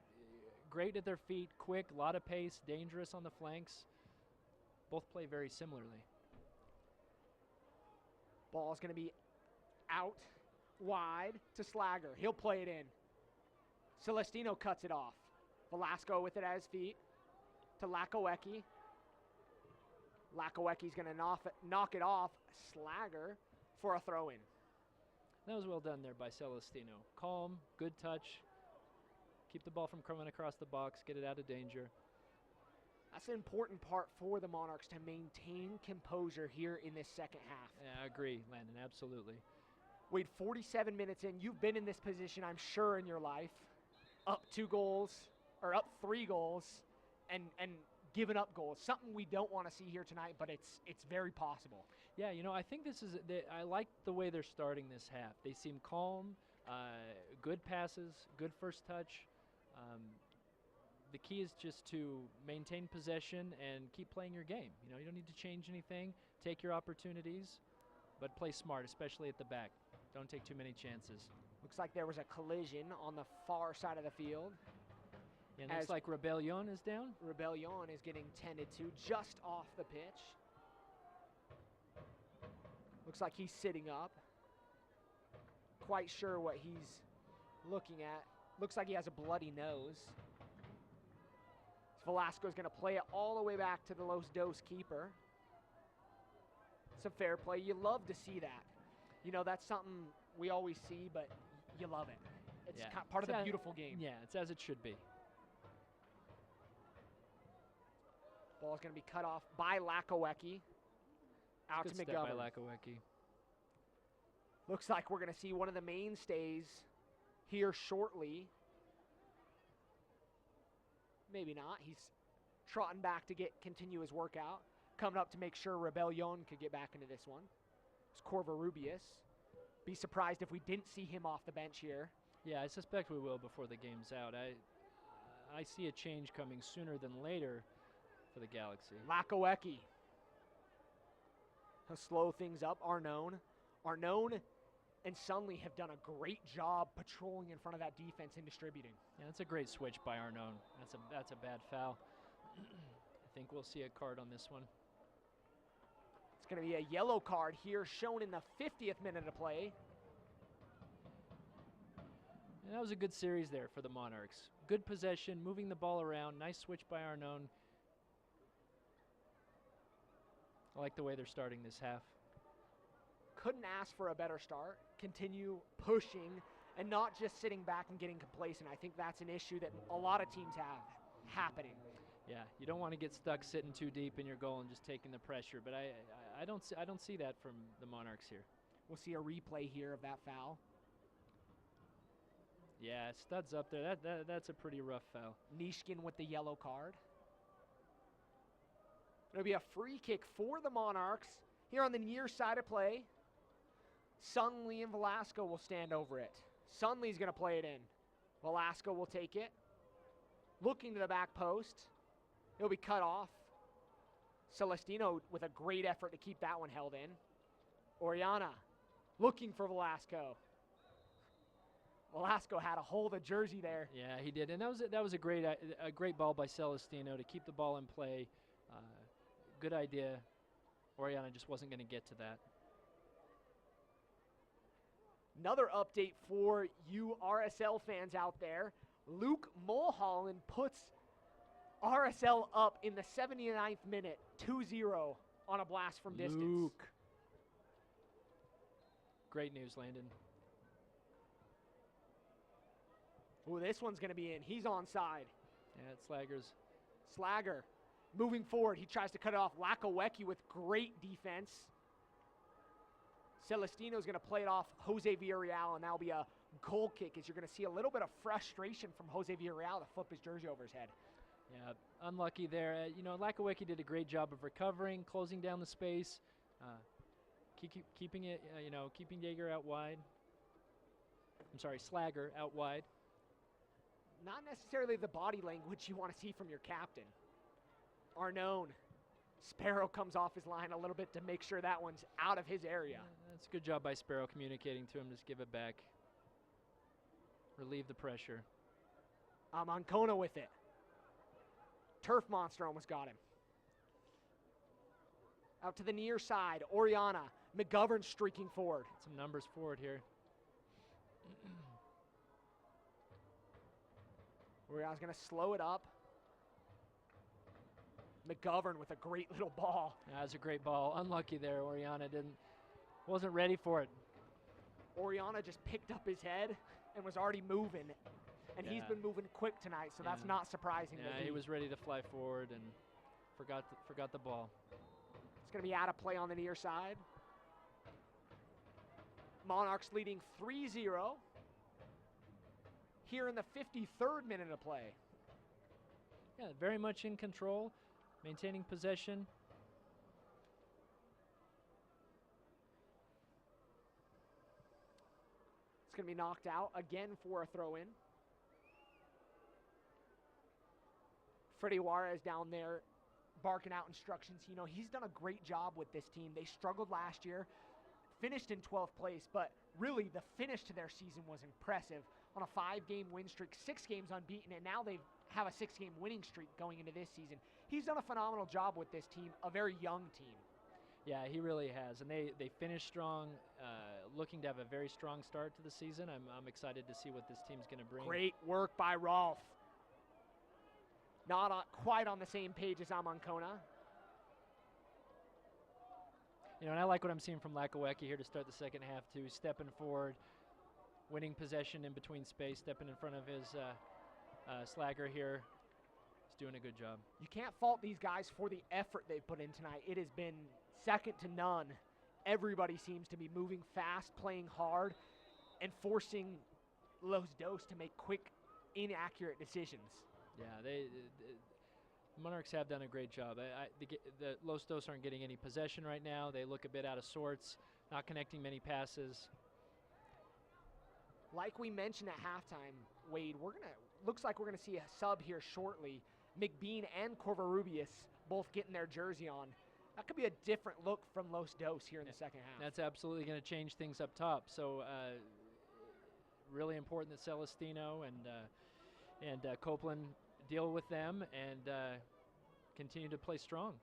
great at their feet, quick, a lot of pace, dangerous on the flanks. Both play very similarly. Ball's going to be out wide to Slager. He'll play it in. Celestino cuts it off. Velasco with it at his feet to Lakowecki. Lakowecki's going to knock it off. Slager for a throw-in. That was well done there by Celestino. Calm, good touch. Keep the ball from coming across the box, get it out of danger. That's an important part for the Monarchs, to maintain composure here in this second half. Yeah, I agree, Landon, absolutely. Wade, 47 minutes in. You've been in this position, I'm sure, in your life. Up 2 goals, or up 3 goals, and given up goals. Something we don't want to see here tonight, but it's very possible. Yeah, you know, I think this is, I like the way they're starting this half. They seem calm, good passes, good first touch. The key is just to maintain possession and keep playing your game. You know, you don't need to change anything. Take your opportunities, but play smart, especially at the back. Don't take too many chances. Looks like there was a collision on the far side of the field. Yeah, looks like Rebellion is down. Rebellion is getting tended to just off the pitch. Looks like he's sitting up. Quite sure what he's looking at. Looks like he has a bloody nose. Velasco's going to play it all the way back to the Los Dos keeper. It's a fair play. You love to see that. You know, that's something we always see, but you love it. It's part of the beautiful game. Yeah, it's as it should be. Ball's going to be cut off by Lakowecki. Out Good to step McGovern. by Lakowecki. Looks like we're going to see one of the mainstays here shortly. Maybe not. He's trotting back to continue his workout. Coming up to make sure Rebellion could get back into this one. It's Corvarubius. Be surprised if we didn't see him off the bench here. Yeah, I suspect we will before the game's out. I see a change coming sooner than later for the Galaxy. Lakowecki. He'll slow things up. Arnone and Sunley have done a great job patrolling in front of that defense and distributing. Yeah, that's a great switch by Arnone. That's a bad foul. I think we'll see a card on this one. It's going to be a yellow card here shown in the 50th minute of play. And that was a good series there for the Monarchs. Good possession, moving the ball around. Nice switch by Arnone. I like the way they're starting this half. Couldn't ask for a better start. Continue pushing and not just sitting back and getting complacent. I think that's an issue that a lot of teams have happening. Yeah, you don't want to get stuck sitting too deep in your goal and just taking the pressure. But I don't see that from the Monarchs here. We'll see a replay here of that foul. Yeah, studs up there. That's a pretty rough foul. Nishkin with the yellow card. It'll be a free kick for the Monarchs here on the near side of play. Sunley and Velasco will stand over it. Sunley's going to play it in. Velasco will take it. Looking to the back post. It'll be cut off. Celestino with a great effort to keep that one held in. Oriana looking for Velasco. Velasco had a hold of jersey there. Yeah, he did, and that was a great ball by Celestino to keep the ball in play. Good idea. Oriana just wasn't going to get to that. Another update for you RSL fans out there. Luke Mulholland puts RSL up in the 79th minute, 2-0 on a blast from distance. Luke. Great news, Landon. Ooh, this one's going to be in. He's onside. Yeah, it's Slager's. Slager moving forward. He tries to cut it off. Lakowecki with great defense. Celestino's going to play it off Jose Villarreal, and that'll be a goal kick as you're going to see a little bit of frustration from Jose Villarreal to flip his jersey over his head. Yeah, unlucky there. Lakowecki did a great job of recovering, closing down the space, keeping it, keeping Jaeger out wide. I'm sorry, Slager out wide. Not necessarily the body language you want to see from your captain. Arnone. Sparrow comes off his line a little bit to make sure that one's out of his area. That's a good job by Sparrow communicating to him. Just give it back. Relieve the pressure. Ancona with it. Turf Monster almost got him. Out to the near side, Oriana. McGovern streaking forward. Some numbers forward here. Oriana's going to slow it up. McGovern with a great little ball. That was a great ball. Unlucky there. Oriana wasn't ready for it. Oriana just picked up his head and was already moving. And he's been moving quick tonight, so that's not surprising. Yeah, he was ready to fly forward and forgot the ball. It's going to be out of play on the near side. Monarchs leading 3-0 here in the 53rd minute of play. Yeah, very much in control, maintaining possession. It's going to be knocked out again for a throw-in. Freddie Juarez down there barking out instructions. You know, he's done a great job with this team. They struggled last year, finished in 12th place, but really the finish to their season was impressive. On a 5-game win streak, 6 games unbeaten, and now they have a 6-game winning streak going into this season. He's done a phenomenal job with this team, a very young team. Yeah, he really has, and they finished strong, looking to have a very strong start to the season. I'm excited to see what this team's going to bring. Great work by Rolf. Not quite on the same page as Amancona. You know, and I like what I'm seeing from Lakawecki here to start the second half too. Stepping forward, winning possession in between space, stepping in front of his slagger here. He's doing a good job. You can't fault these guys for the effort they've put in tonight. It has been second to none. Everybody seems to be moving fast, playing hard, and forcing Los Dos to make quick, inaccurate decisions. Yeah, the Monarchs have done a great job. The Los Dos aren't getting any possession right now. They look a bit out of sorts, not connecting many passes. Like we mentioned at halftime, Wade, looks like we're gonna see a sub here shortly. McBean and Corvarubius both getting their jersey on. That could be a different look from Los Dos here in the second half. That's absolutely going to change things up top. So really important that Celestino and Copeland deal with them and continue to play strong.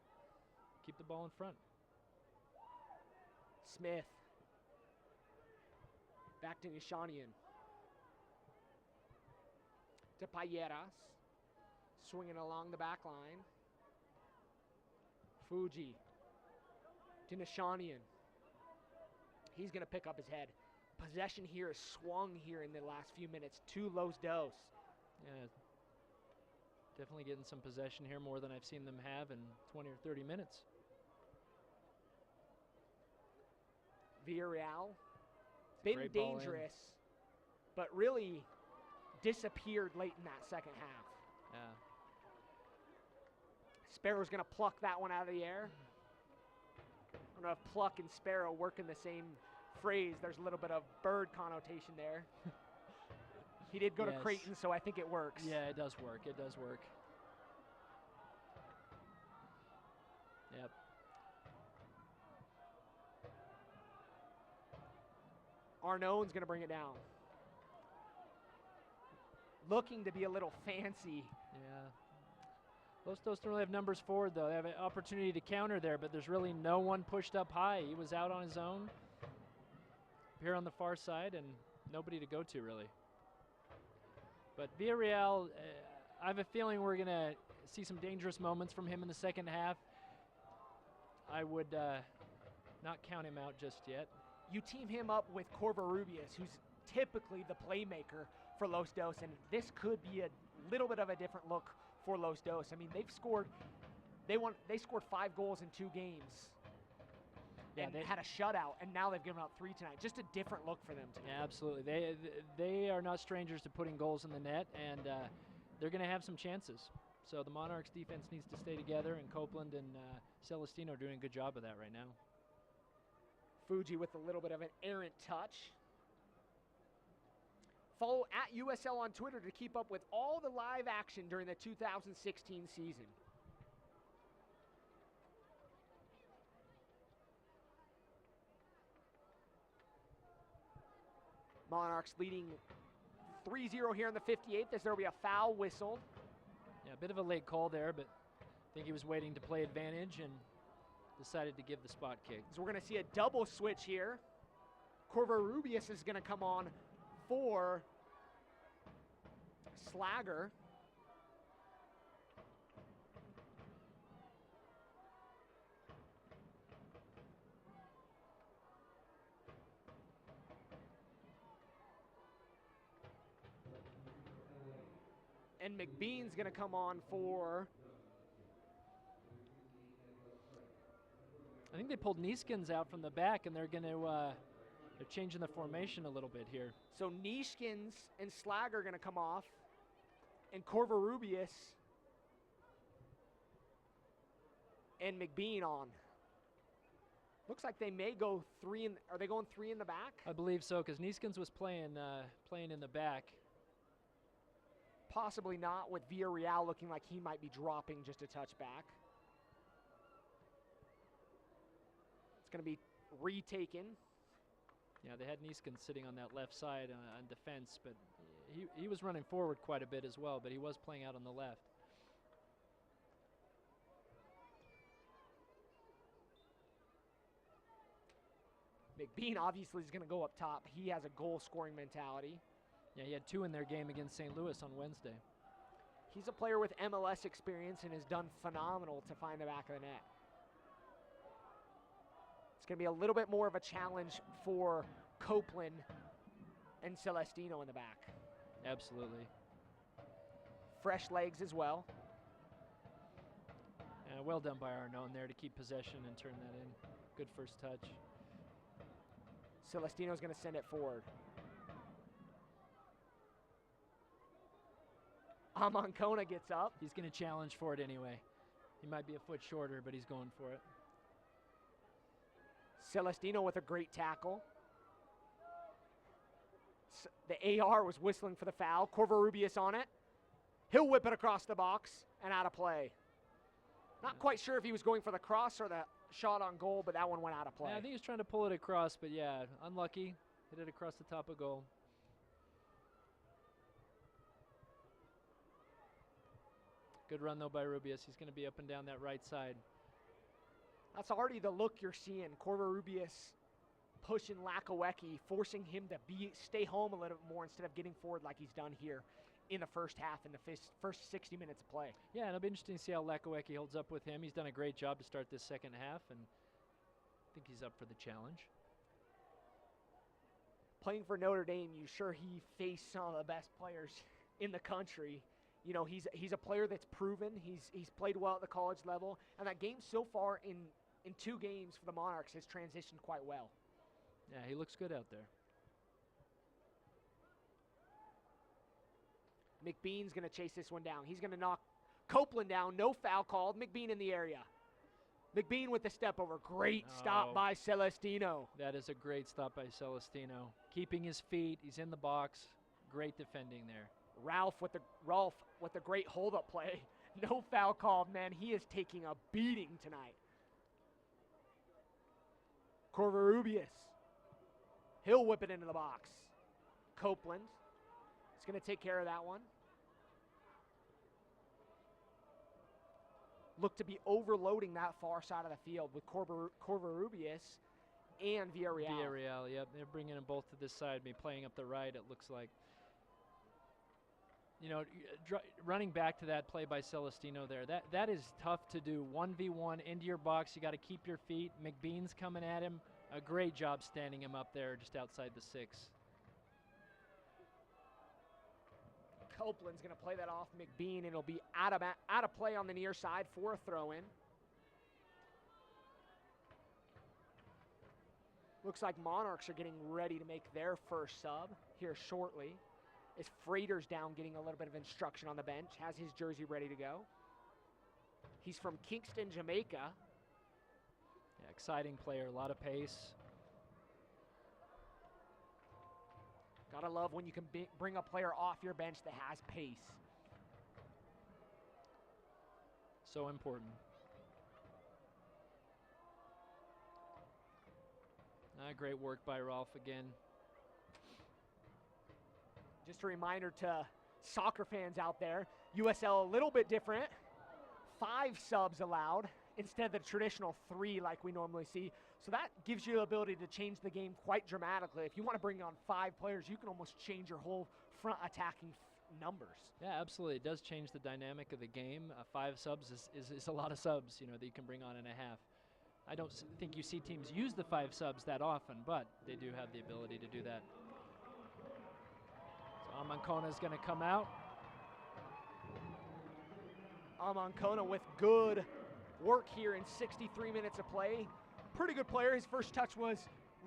Keep the ball in front. Smith. Back to Nishanian. To Payeras. Swinging along the back line. Fuji. To Nishanian. He's going to pick up his head. Possession here is swung here in the last few minutes to Los Dos. Yeah, definitely getting some possession here, more than I've seen them have in 20 or 30 minutes. Villarreal, been dangerous, but really disappeared late in that second half. Yeah. Sparrow's going to pluck that one out of the air. I don't know if pluck and Sparrow work in the same phrase. There's a little bit of bird connotation there. He did go to Creighton, so I think it works. Yeah, it does work. It does work. Yep. Arnone's going to bring it down. Looking to be a little fancy. Yeah. Los Dos don't really have numbers forward, though. They have an opportunity to counter there, but there's really no one pushed up high. He was out on his own here on the far side and nobody to go to, really. But Villarreal, I have a feeling we're going to see some dangerous moments from him in the second half. I would not count him out just yet. You team him up with Corvarubius, who's typically the playmaker for Los Dos, and this could be a little bit of a different look for Los Dos. I mean, they scored 5 goals in 2 games. Yeah, they had a shutout, and now they've given up 3 tonight. Just a different look for them tonight. Yeah, absolutely. They are not strangers to putting goals in the net, and they're going to have some chances. So the Monarchs defense needs to stay together, and Copeland and Celestino are doing a good job of that right now. Fuji with a little bit of an errant touch. Follow at USL on Twitter to keep up with all the live action during the 2016 season. Monarchs leading 3-0 here in the 58th as there will be a foul whistled. Yeah, a bit of a late call there, but I think he was waiting to play advantage and decided to give the spot kick. So we're going to see a double switch here. Corvarubius is going to come on for Slagger. And McBean's going to come on for... I think they pulled Nieskins out from the back, and they're going to they're changing the formation a little bit here. So Nieskins and Slagger are going to come off, and Corvarubius and McBean on. Looks like they may go three in. Are they going three in the back? I believe so, because Nieskins was playing in the back. Possibly not, with Villarreal looking like he might be dropping just a touch back. It's going to be retaken. Yeah, they had Nieskins sitting on that left side on defense, but he was running forward quite a bit as well, but he was playing out on the left. McBean obviously is going to go up top. He has a goal-scoring mentality. Yeah, he had 2 in their game against St. Louis on Wednesday. He's a player with MLS experience and has done phenomenal to find the back of the net. It's going to be a little bit more of a challenge for Copeland and Celestino in the back. Absolutely. Fresh legs as well. Well done by Arnaud there to keep possession and turn that in. Good first touch. Celestino's going to send it forward. Amancona gets up. He's going to challenge for it anyway. He might be a foot shorter, but he's going for it. Celestino with a great tackle. The AR was whistling for the foul. Corvarubius on it. He'll whip it across the box and out of play. Not quite sure if he was going for the cross or the shot on goal, but that one went out of play. Yeah, I think he was trying to pull it across, but yeah, unlucky. Hit it across the top of goal. Good run, though, by Rubius. He's going to be up and down that right side. That's already the look you're seeing. Corvarubius pushing Lakawecki, forcing him to stay home a little bit more instead of getting forward like he's done here in the first half, in the first 60 minutes of play. Yeah, and it'll be interesting to see how Lakawecki holds up with him. He's done a great job to start this second half, and I think he's up for the challenge. Playing for Notre Dame, you sure he faced some of the best players in the country. You know, he's a player that's proven. He's played well at the college level, and that game so far in 2 games for the Monarchs has transitioned quite well. Yeah, he looks good out there. McBean's going to chase this one down. He's going to knock Copeland down. No foul called. McBean in the area. McBean with the step over. Great stop by Celestino. That is a great stop by Celestino. Keeping his feet. He's in the box. Great defending there. Rolf with the great hold-up play. No foul called, man. He is taking a beating tonight. Corvarubius. He'll whip it into the box. Copeland is going to take care of that one. Look to be overloading that far side of the field with Corvarubius and Villarreal. Villarreal, yep. They're bringing them both to this side, playing up the right, it looks like. You know, running back to that play by Celestino there, that is tough to do. 1v1 into your box. You got to keep your feet. McBean's coming at him. A great job standing him up there just outside the 6. Copeland's going to play that off McBean, and it'll be out of play on the near side for a throw-in. Looks like Monarchs are getting ready to make their first sub here shortly. As Frater's down getting a little bit of instruction on the bench, has his jersey ready to go. He's from Kingston, Jamaica. Yeah, exciting player, a lot of pace. Gotta love when you can bring a player off your bench that has pace. So important. Great work by Rolf again. Just a reminder to soccer fans out there, USL a little bit different. 5 subs allowed instead of the traditional 3 like we normally see. So that gives you the ability to change the game quite dramatically. If you want to bring on 5 players, you can almost change your whole front attacking numbers. Yeah, absolutely. It does change the dynamic of the game. 5 subs is a lot of subs, you know, that you can bring on in a half. I don't think you see teams use the 5 subs that often, but they do have the ability to do that. So Amankona is going to come out. Amankona with good work here in 63 minutes of play. Pretty good player. His first touch was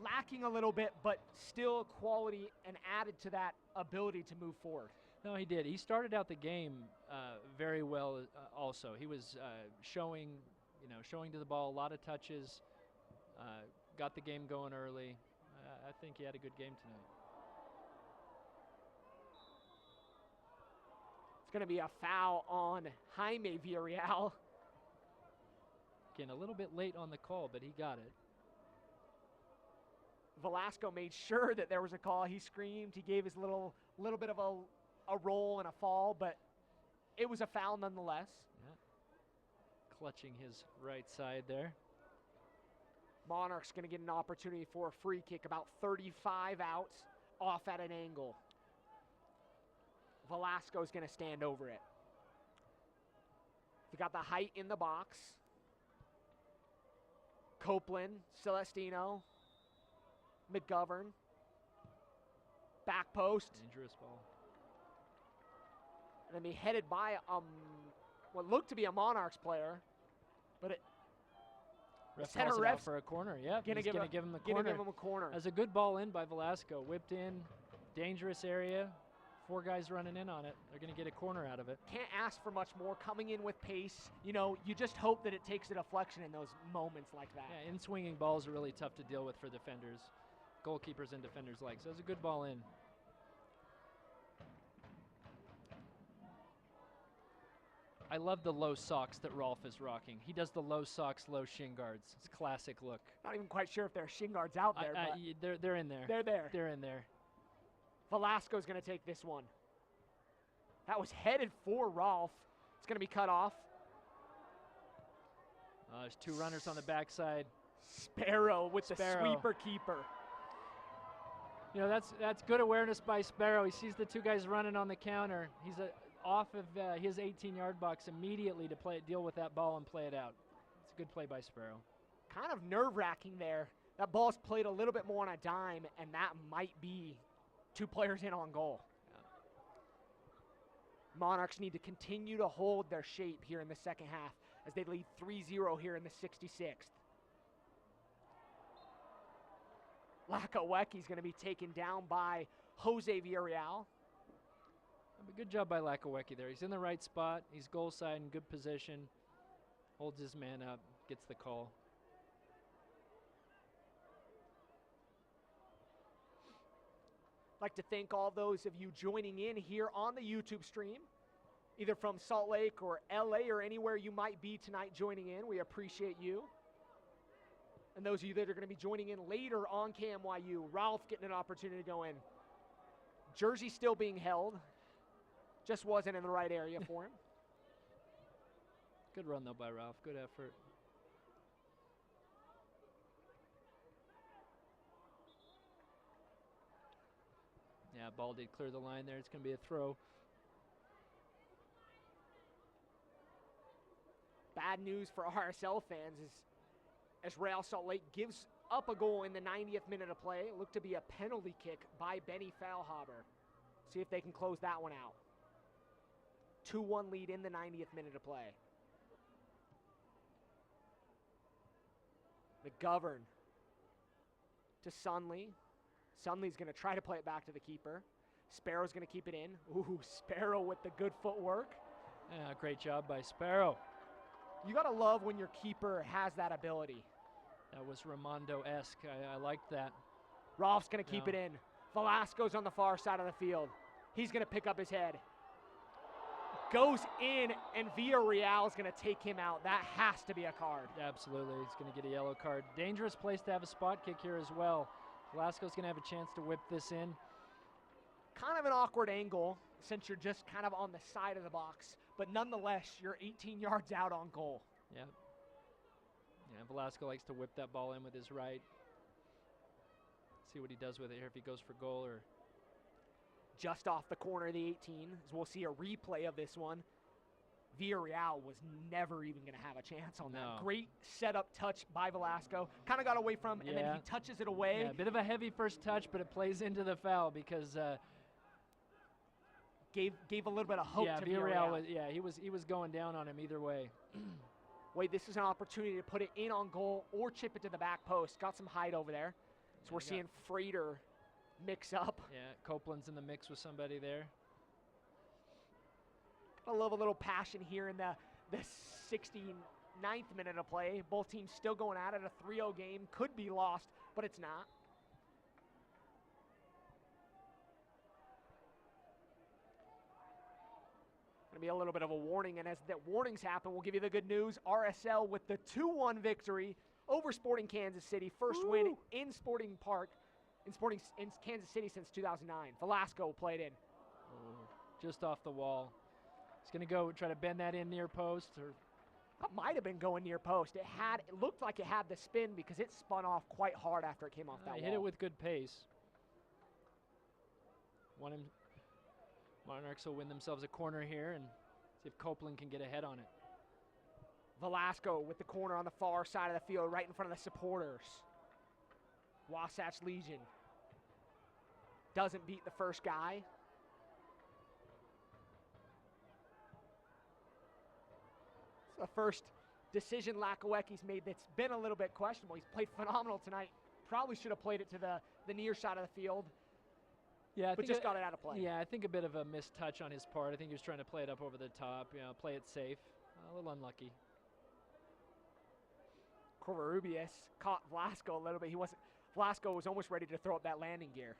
lacking a little bit, but still quality and added to that ability to move forward. No, he did. He started out the game very well also. He was showing to the ball, a lot of touches, got the game going early. I think he had a good game tonight. It's going to be a foul on Jaime Villarreal. Again, a little bit late on the call, but he got it. Velasco made sure that there was a call. He screamed. He gave his little bit of a roll and a fall, but it was a foul nonetheless. Yeah. Clutching his right side there. Monarchs going to get an opportunity for a free kick, about 35 out, off at an angle. Velasco's going to stand over it. We got the height in the box. Copeland, Celestino, McGovern, back post. Dangerous ball. And then be headed by what looked to be a Monarchs player, but it. Ref center calls it refs out for a corner. Yep, he's going to give him the corner. Gonna give him a corner. That's a good ball in by Velasco. Whipped in, dangerous area. 4 guys running in on it. They're going to get a corner out of it. Can't ask for much more. Coming in with pace, you know, you just hope that it takes a deflection in those moments like that. Yeah, in-swinging balls are really tough to deal with for defenders. Goalkeepers and defenders like. So it's a good ball in. I love the low socks that Rolf is rocking. He does the low socks, low shin guards. It's a classic look. Not even quite sure if there are shin guards out there, but they're in there. They're there. They're in there. Velasco's going to take this one. That was headed for Rolf. It's going to be cut off. There's 2 runners on the backside. Sparrow with the sweeper keeper. You know, that's good awareness by Sparrow. He sees the 2 guys running on the counter. He's off of his 18-yard box immediately to deal with that ball and play it out. It's a good play by Sparrow. Kind of nerve-wracking there. That ball's played a little bit more on a dime, and that might be 2 players in on goal. Yeah. Monarchs need to continue to hold their shape here in the second half as they lead 3-0 here in the 66th. Lakaweki's going to be taken down by Jose Villarreal. Good job by Lakawecki there. He's in the right spot. He's goal side in good position. Holds his man up, gets the call. I'd like to thank all those of you joining in here on the YouTube stream, either from Salt Lake or LA or anywhere you might be tonight joining in. We appreciate you. And those of you that are going to be joining in later on KMYU, Ralph getting an opportunity to go in. Jersey still being held. Just wasn't in the right area for him. Good run, though, by Ralph. Good effort. Yeah, ball did clear the line there. It's going to be a throw. Bad news for RSL fans is as Real Salt Lake gives up a goal in the 90th minute of play. It looked to be a penalty kick by Benny Failhaber. See if they can close that one out. 2-1 lead in the 90th minute of play. McGovern to Sunley. Sunley's going to try to play it back to the keeper. Sparrow's going to keep it in. Ooh, Sparrow with the good footwork. Yeah, great job by Sparrow. You got to love when your keeper has that ability. That was Ramondo-esque. I liked that. Rolf's going to keep it in. Velasco's on the far side of the field. He's going to pick up his head. Goes in, and Villarreal is going to take him out. That has to be a card. Absolutely. He's going to get a yellow card. Dangerous place to have a spot kick here as well. Velasco's going to have a chance to whip this in. Kind of an awkward angle since you're just kind of on the side of the box, but nonetheless, you're 18 yards out on goal. Yeah. Yeah, Velasco likes to whip that ball in with his right. See what he does with it here, if he goes for goal or... Just off the corner of the 18, as we'll see a replay of this one. Villarreal was never even going to have a chance on that. Great setup touch by Velasco. Kind of got away from, and then he touches it away. Yeah, a bit of a heavy first touch, but it plays into the foul because... Gave a little bit of hope to Villarreal. He was going down on him either way. Wait, this is an opportunity to put it in on goal or chip it to the back post. Got some height over there. So we're seeing Frater mix up. Yeah, Copeland's in the mix with somebody there. I love a little passion here in the 69th minute of play. Both teams still going at it. A 3-0 game. Could be lost, but it's not. Going to be a little bit of a warning, and as that warnings happen, we'll give you the good news. RSL with the 2-1 victory over Sporting Kansas City. First win in in Kansas City since 2009. Velasco played in. Just off the wall. He's going to go try to bend that in near post. Or that might have been going near post. It looked like it had the spin because it spun off quite hard after it came off that wall. Hit it with good pace. Monarchs will win themselves a corner here and see if Copeland can get ahead on it. Velasco with the corner on the far side of the field, right in front of the supporters. Wasatch Legion doesn't beat the first guy. It's the first decision Lakawecki's made that's been a little bit questionable. He's played phenomenal tonight. Probably should have played it to the near side of the field. Yeah, but just got it out of play. Yeah, I think a bit of a missed touch on his part. I think he was trying to play it up over the top, play it safe. A little unlucky. Covarrubias caught Velasco a little bit. Velasco was almost ready to throw up that landing gear.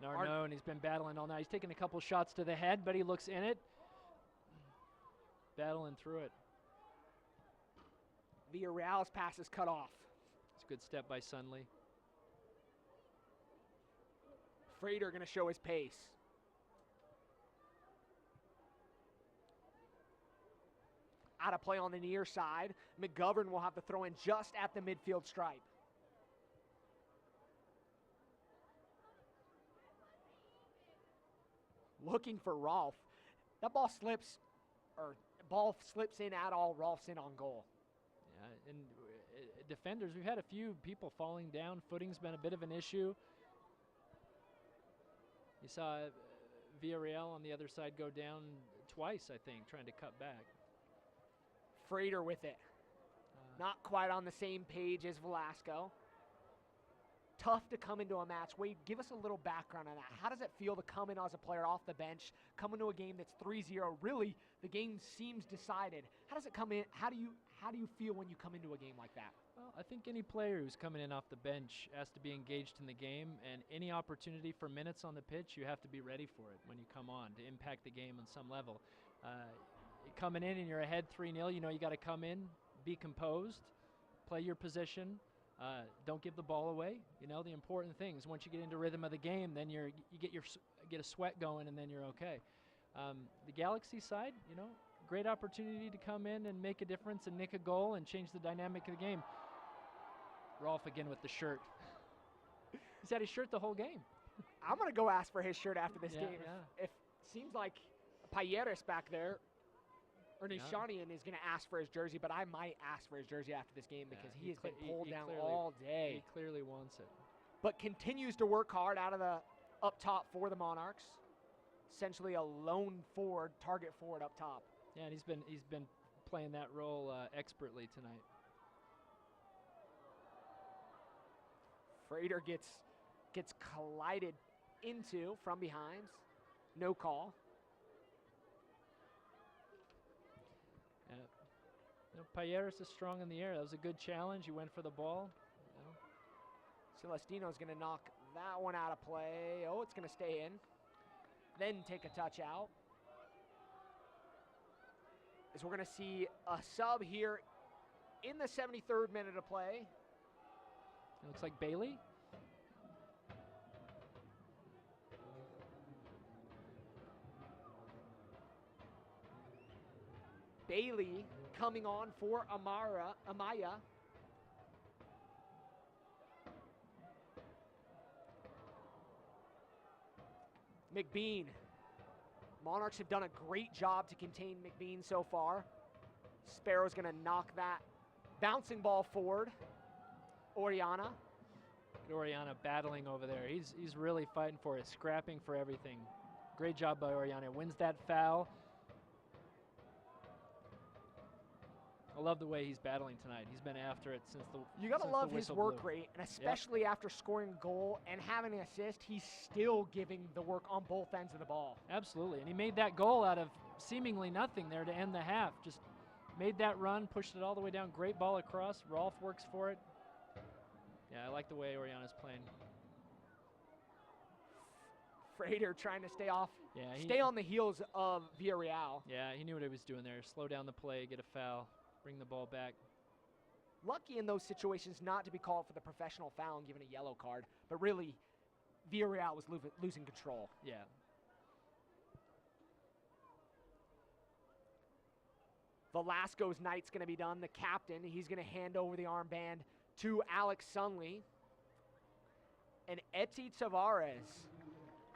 Narnone, he's been battling all night. He's taking a couple shots to the head, but he looks in it. Battling through it. Villarreal's pass is cut off. It's a good step by Sunley. Frater going to show his pace. Out of play on the near side. McGovern will have to throw in just at the midfield stripe. Looking for Rolf. That ball slips in at all. Rolf's in on goal. Yeah, and defenders, we've had a few people falling down. Footing's been a bit of an issue. You saw Villarreal on the other side go down twice, I think, trying to cut back. Frater with it. Not quite on the same page as Velasco. Tough to come into a match. Wade, give us a little background on that. How does it feel to come in as a player off the bench, come into a game that's 3-0? Really, the game seems decided. How does it come in? How do you feel when you come into a game like that? Well, I think any player who's coming in off the bench has to be engaged in the game, and any opportunity for minutes on the pitch, you have to be ready for it when you come on to impact the game on some level. Coming in and you're ahead 3-0, you got to come in, be composed, play your position, don't give the ball away. The important things. Once you get into rhythm of the game, then you get a sweat going, and then you're okay. The Galaxy side, great opportunity to come in and make a difference and nick a goal and change the dynamic of the game. Rolf again with the shirt. He's had his shirt the whole game. I'm going to go ask for his shirt after this game. Yeah. If seems like Payeres back there, or Nishanian is going to ask for his jersey, but I might ask for his jersey after this game because he has been pulled down all day. He clearly wants it. But continues to work hard out of the up top for the Monarchs. Essentially a lone forward, target forward up top. Yeah, and he's been playing that role expertly tonight. Frater gets collided into from behind. No call. Payeres is strong in the air. That was a good challenge. He went for the ball. Celestino's going to knock that one out of play. Oh, it's going to stay in. Then take a touch out. As we're going to see a sub here in the 73rd minute of play. It looks like Bailey. Bailey coming on for Amaya. McBean. Monarchs have done a great job to contain McBean so far. Sparrow's going to knock that bouncing ball forward. Oriana. Oriana battling over there. He's really fighting for it, scrapping for everything. Great job by Oriana. Wins that foul. I love the way he's battling tonight. He's been after it since the You got to love his work blew. rate, and especially after scoring a goal and having an assist, he's still giving the work on both ends of the ball. Absolutely, and he made that goal out of seemingly nothing there to end the half. Just made that run, pushed it all the way down. Great ball across. Rolf works for it. Yeah, I like the way Oriana's playing. Frater trying to stay on the heels of Villarreal. Yeah, he knew what he was doing there. Slow down the play, get a foul, bring the ball back. Lucky in those situations not to be called for the professional foul and given a yellow card, but really, Villarreal was losing control. Yeah. Velasco's night's going to be done. The captain, he's going to hand over the armband to Alex Sunley. And Eti Tavares,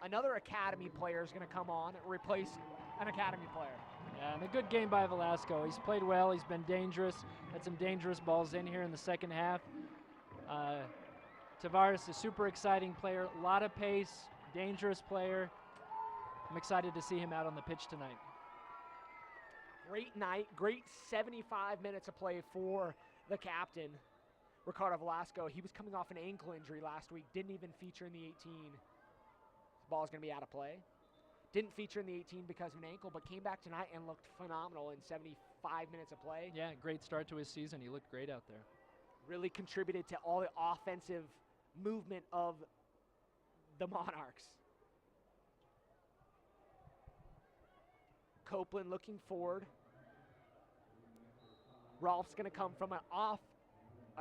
another academy player, is going to come on and replace an academy player. Yeah, and a good game by Velasco. He's played well. He's been dangerous. Had some dangerous balls in here in the second half. Tavares, a super exciting player. A lot of pace, dangerous player. I'm excited to see him out on the pitch tonight. Great night, great 75 minutes of play for the captain, Ricardo Velasco. He was coming off an ankle injury last week, didn't even feature in the 18. This ball's going to be out of play. Didn't feature in the 18 because of an ankle, but came back tonight and looked phenomenal in 75 minutes of play. Yeah, great start to his season. He looked great out there. Really contributed to all the offensive movement of the Monarchs. Copeland looking forward. Rolf's going to come from an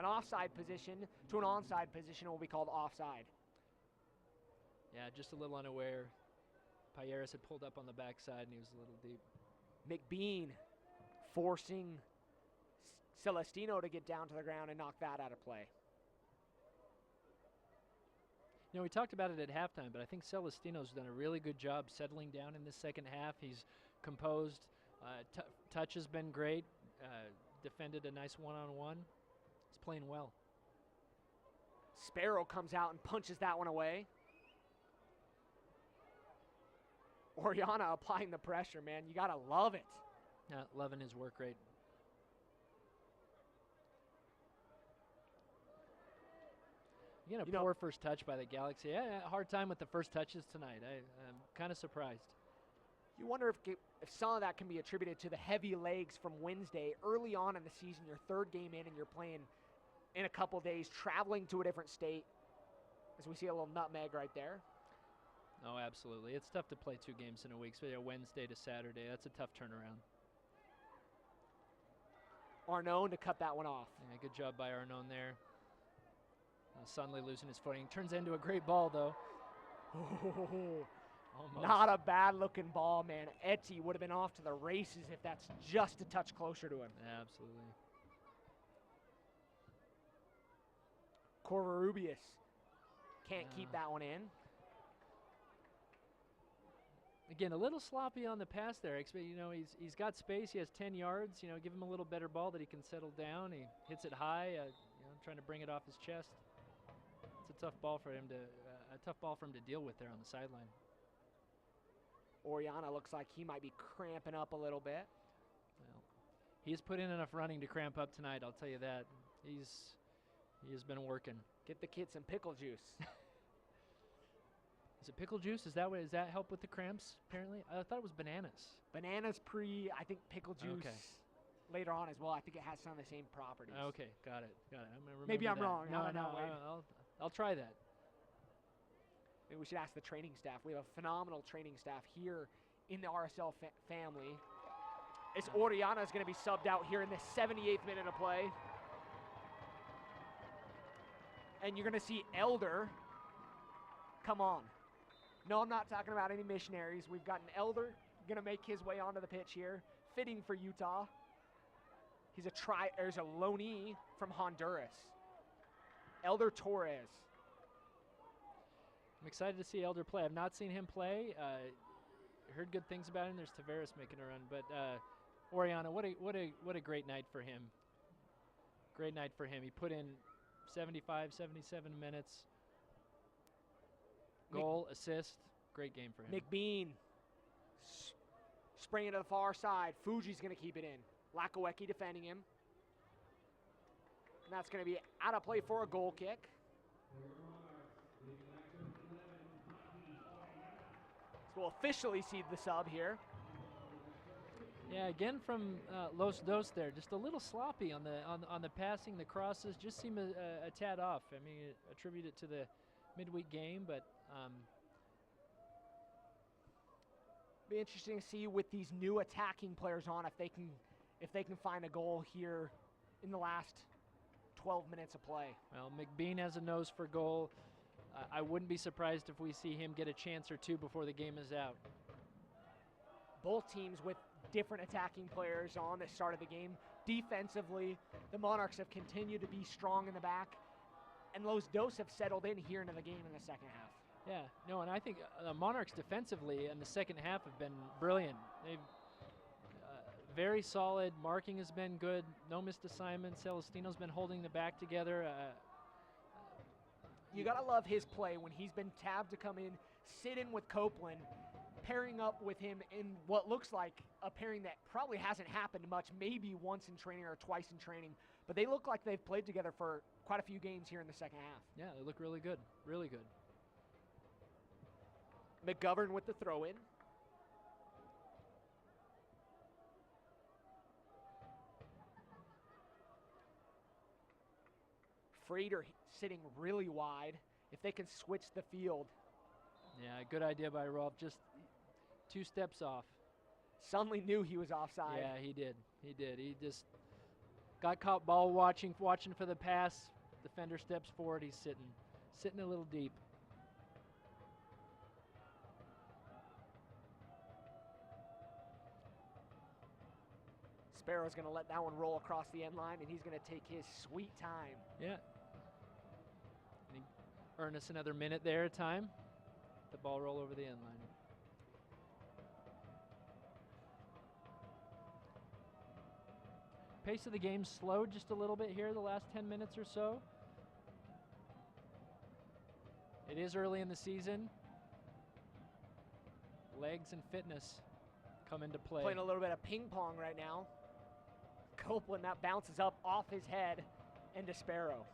offside position to an onside position, what we called offside. Yeah, just a little unaware. Payeras had pulled up on the backside and he was a little deep. McBean forcing Celestino to get down to the ground and knock that out of play. You know, we talked about it at halftime, but I think Celestino's done a really good job settling down in this second half. He's composed. Touch has been great. Defended a nice one-on-one. He's playing well. Sparrow comes out and punches that one away. Oriana applying the pressure, man. You got to love it. Loving his work rate. Again, a poor first touch by the Galaxy. Yeah, hard time with the first touches tonight. I'm kind of surprised. You wonder if some of that can be attributed to the heavy legs from Wednesday. Early on in the season, your third game in, and you're playing in a couple days, traveling to a different state. As we see a little nutmeg right there. Oh, absolutely. It's tough to play 2 games in a week, so Wednesday to Saturday. That's a tough turnaround. Arnone to cut that one off. Yeah, good job by Arnone there. Sunley losing his footing. Turns into a great ball, though. Almost. Not a bad-looking ball, man. Eti would have been off to the races if that's just a touch closer to him. Yeah, absolutely. Covarrubias can't keep that one in. Again, a little sloppy on the pass there. You know, he's got space. He has 10 yards. You know, give him a little better ball that he can settle down. He hits it high. Trying to bring it off his chest. It's a tough ball for him to deal with there on the sideline. Oriana looks like he might be cramping up a little bit. Well, he's put in enough running to cramp up tonight. I'll tell you that. He has been working. Get the kid some pickle juice. Is it pickle juice? Does that help with the cramps? Apparently, I thought it was bananas. Bananas I think pickle juice later on as well. I think it has some of the same properties. Okay, got it. Maybe I'm wrong. No, I don't know. I'll try that. Maybe we should ask the training staff. We have a phenomenal training staff here in the RSL family. As Oriana is going to be subbed out here in the 78th minute of play. And you're going to see Elder come on. No, I'm not talking about any missionaries. We've got an Elder going to make his way onto the pitch here. fitting for Utah. There's a loanee from Honduras. Elder Torres. I'm excited to see Elder play. I've not seen him play. Heard good things about him. There's Tavares making a run, but Oriana, what a great night for him. Great night for him. He put in 75, 77 minutes. Goal, assist, great game for him. McBean spraying to the far side. Fuji's going to keep it in. Lakawecki defending him. And that's going to be out of play for a goal kick. So we'll officially see the sub here. Yeah, again from Los Dos there, just a little sloppy on the passing. The crosses just seem a tad off. I mean, attribute it to the midweek game, but be interesting to see with these new attacking players on if they can find a goal here in the last 12 minutes of play. Well, McBean has a nose for goal. I wouldn't be surprised if we see him get a chance or two before the game is out. Both teams with different attacking players on the start of the game. Defensively, the Monarchs have continued to be strong in the back, and Los Dos have settled in here into the game in the second half. Yeah, no, and I think the Monarchs defensively in the second half have been brilliant. They've very solid. Marking has been good. No missed assignments. Celestino's been holding the back together. You got to love his play when he's been tabbed to come in, sit in with Copeland, pairing up with him in what looks like a pairing that probably hasn't happened much, maybe once in training or twice in training. But they look like they've played together for quite a few games here in the second half. Yeah, they look really good. Really good. McGovern with the throw-in. Frater sitting really wide. If they can switch the field. Yeah, good idea by Rolf. Just 2 steps off. Suddenly knew he was offside. Yeah, he did. He did. He just got caught ball watching for the pass. Defender steps forward. He's sitting a little deep. Sparrow's going to let that one roll across the end line, and he's going to take his sweet time. Yeah. And he earned us another minute there of time. The ball roll over the end line. Pace of the game slowed just a little bit here the last 10 minutes or so. It is early in the season. Legs and fitness come into play. Playing a little bit of ping pong right now. Copeland, that bounces up off his head into Sparrow.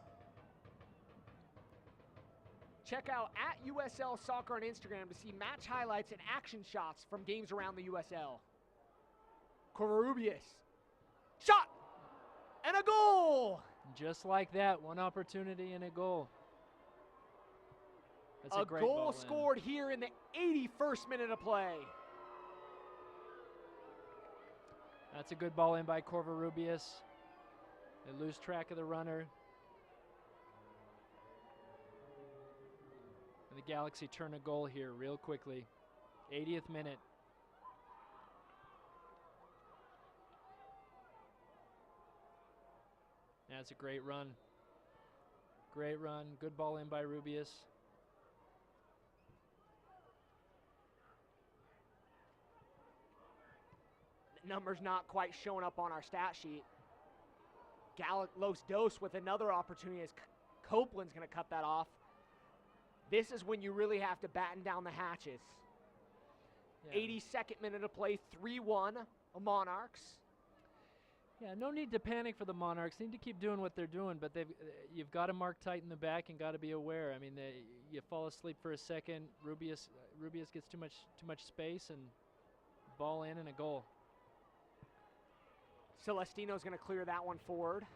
Check out @USL Soccer on Instagram to see match highlights and action shots from games around the USL. Covarrubias. Shot! And a goal! Just like that, one opportunity and a goal. That's a great goal ball scored here in the 81st minute of play. That's a good ball in by Covarrubias. They lose track of the runner. And the Galaxy turn a goal here real quickly. 80th minute. That's a great run. Great run. Good ball in by Rubius. Numbers not quite showing up on our stat sheet. Los Dos with another opportunity as Copeland's going to cut that off. This is when you really have to batten down the hatches. Yeah. 82nd minute of play, 3-1, Monarchs. Yeah, no need to panic for the Monarchs. They need to keep doing what they're doing, but you've got to mark tight in the back and got to be aware. I mean, you fall asleep for a second. Rubius gets too much space, and ball in and a goal. Celestino's going to clear that one forward.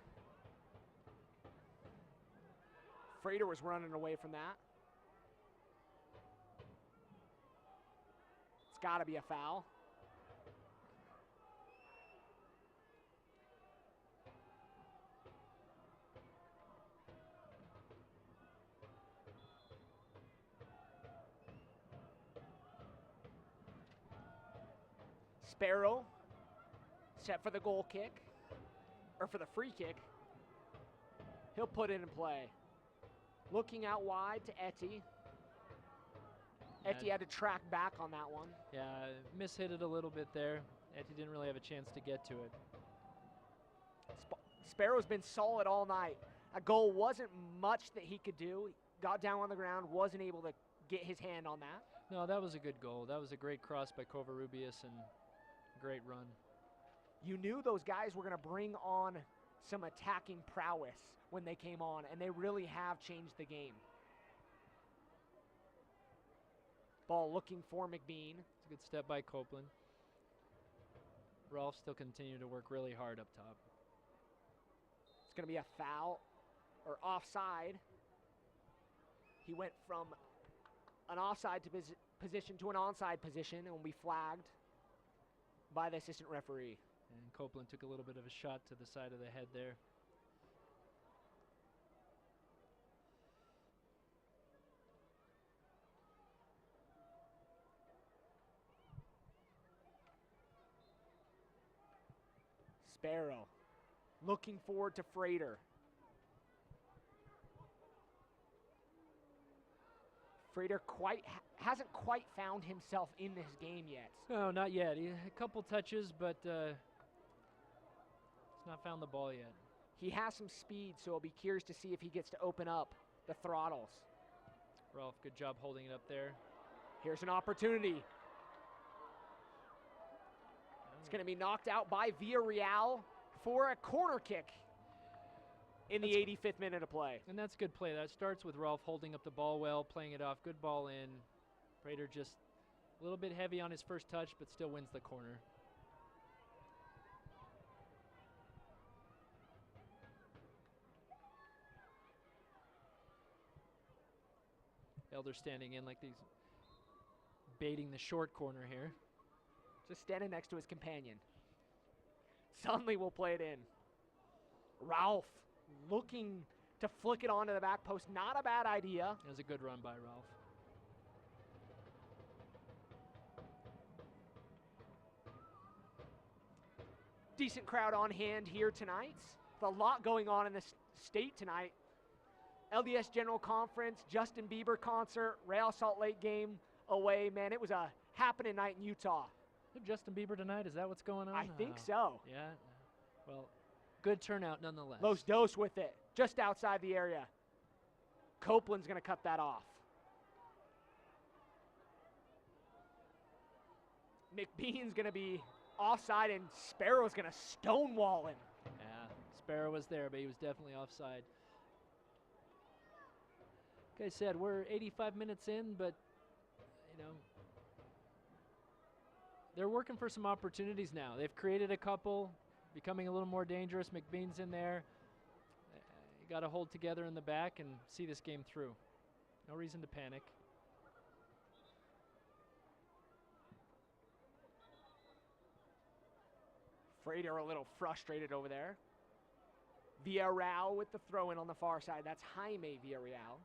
Frater was running away from that. It's got to be a foul. Sparrow Set for the goal kick, or for the free kick. He'll put it in play. Looking out wide to Etty. Etty had to track back on that one. Yeah, mishit it a little bit there. Etty didn't really have a chance to get to it. Sparrow's been solid all night. A goal wasn't much that he could do. Got down on the ground, wasn't able to get his hand on that. No, that was a good goal. That was a great cross by Covarrubias and a great run. You knew those guys were going to bring on some attacking prowess when they came on, and they really have changed the game. Ball looking for McBean. It's a good step by Copeland. Rolfe still continuing to work really hard up top. It's going to be a foul or offside. He went from an offside position to an onside position and will be flagged by the assistant referee. And Copeland took a little bit of a shot to the side of the head there. Sparrow looking forward to Frater. Frater hasn't quite found himself in this game yet. No, not yet. He had a couple touches, but he's not found the ball yet. He has some speed, so I'll be curious to see if he gets to open up the throttles. Rolfe, good job holding it up there. Here's an opportunity. It's going to be knocked out by Villarreal for a corner kick in the 85th minute of play. And that's good play. That starts with Rolfe holding up the ball well, playing it off. Good ball in. Frater just a little bit heavy on his first touch, but still wins the corner. Elder standing in like these, baiting the short corner here. Just standing next to his companion. Suddenly will play it in. Rolfe looking to flick it onto the back post. Not a bad idea. It was a good run by Rolfe. Decent crowd on hand here tonight. With a lot going on in the state tonight. LDS General Conference, Justin Bieber concert, Real Salt Lake game away. Man, it was a happening night in Utah. Justin Bieber tonight, is that what's going on? I think so. Yeah, well, good turnout nonetheless. Los Dos with it, just outside the area. Copeland's going to cut that off. McBean's going to be offside, and Sparrow's going to stonewall him. Yeah, Sparrow was there, but he was definitely offside. Like I said, we're 85 minutes in, but, you know, they're working for some opportunities now. They've created a couple, becoming a little more dangerous. McBean's in there. You got to hold together in the back and see this game through. No reason to panic. Frater a little frustrated over there. Villarreal with the throw in on the far side. That's Jaime Villarreal.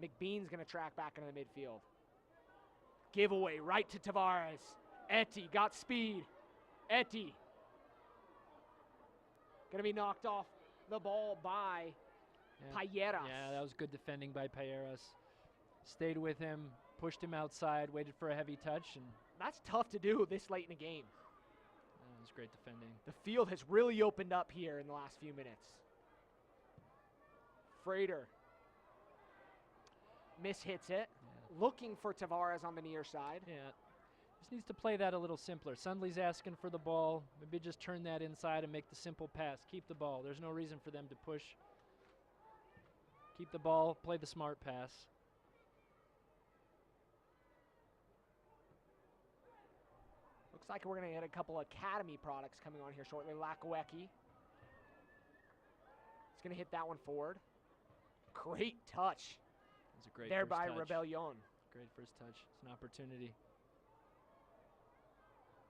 McBean's going to track back into the midfield. Giveaway right to Tavares. Etty got speed. Etty. Going to be knocked off the ball by Payeras. Yeah, that was good defending by Payeras. Stayed with him, pushed him outside, waited for a heavy touch. And that's tough to do this late in the game. That was great defending. The field has really opened up here in the last few minutes. Frater mishits it. Looking for Tavares on the near side. Yeah, just needs to play that a little simpler. Sundley's asking for the ball. Maybe just turn that inside and make the simple pass. Keep the ball. There's no reason for them to push. Keep the ball, play the smart pass. Looks like we're going to get a couple academy products coming on here shortly. Lakawecki. It's going to hit that one forward. Great touch. It's a great there first by touch. Rebellion. Great first touch. It's an opportunity.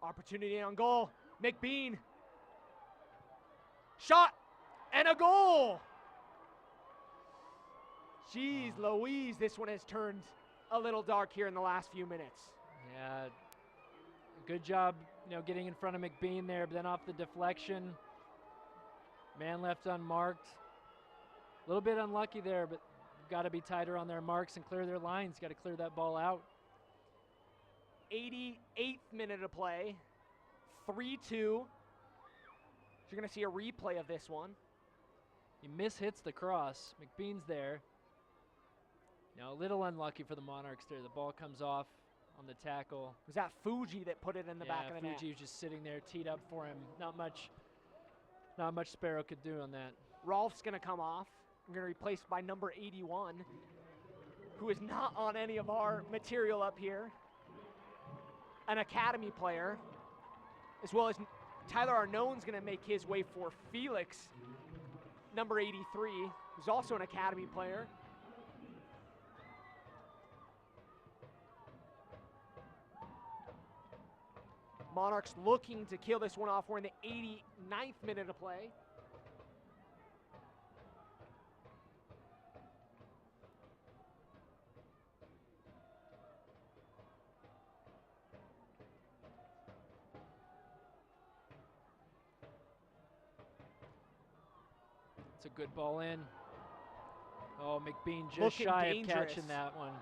Opportunity on goal. McBean. Shot and a goal. Jeez Louise, this one has turned a little dark here in the last few minutes. Yeah, Good job, getting in front of McBean there, but then off the deflection. Man left unmarked. A little bit unlucky there, but got to be tighter on their marks and clear their lines. Got to clear that ball out. 88th minute of play. 3-2. You're going to see a replay of this one. He mishits the cross. McBean's there. A little unlucky for the Monarchs there. The ball comes off on the tackle. Was that Fuji that put it in the back of the net? Fuji was just sitting there, teed up for him. Not much Sparrow could do on that. Rolf's going to come off. We're going to replace by number 81, who is not on any of our material up here. An academy player, as well as Tyler Arnone's going to make his way for Felix, number 83, who's also an academy player. Monarchs looking to kill this one off. We're in the 89th minute of play. It's a good ball in. Oh, McBean just Looking shy dangerous. of catching that one.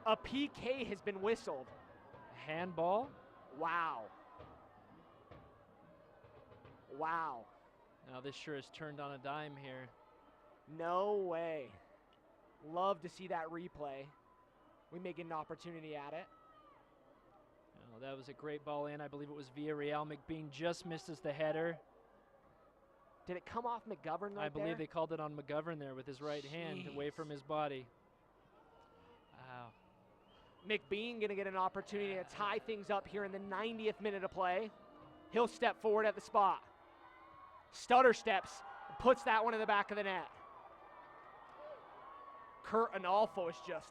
A PK has been whistled. Handball. Wow. Wow. Now this sure has turned on a dime here. No way. Love to see that replay. We may get an opportunity at it. Oh, that was a great ball in. I believe it was Villarreal. McBean just misses the header. Did it come off McGovern right I believe there? they called it on McGovern there with his right hand away from his body. Wow. McBean going to get an opportunity to tie things up here in the 90th minute of play. He'll step forward at the spot. Stutter steps, puts that one in the back of the net. Kurt Analfo is just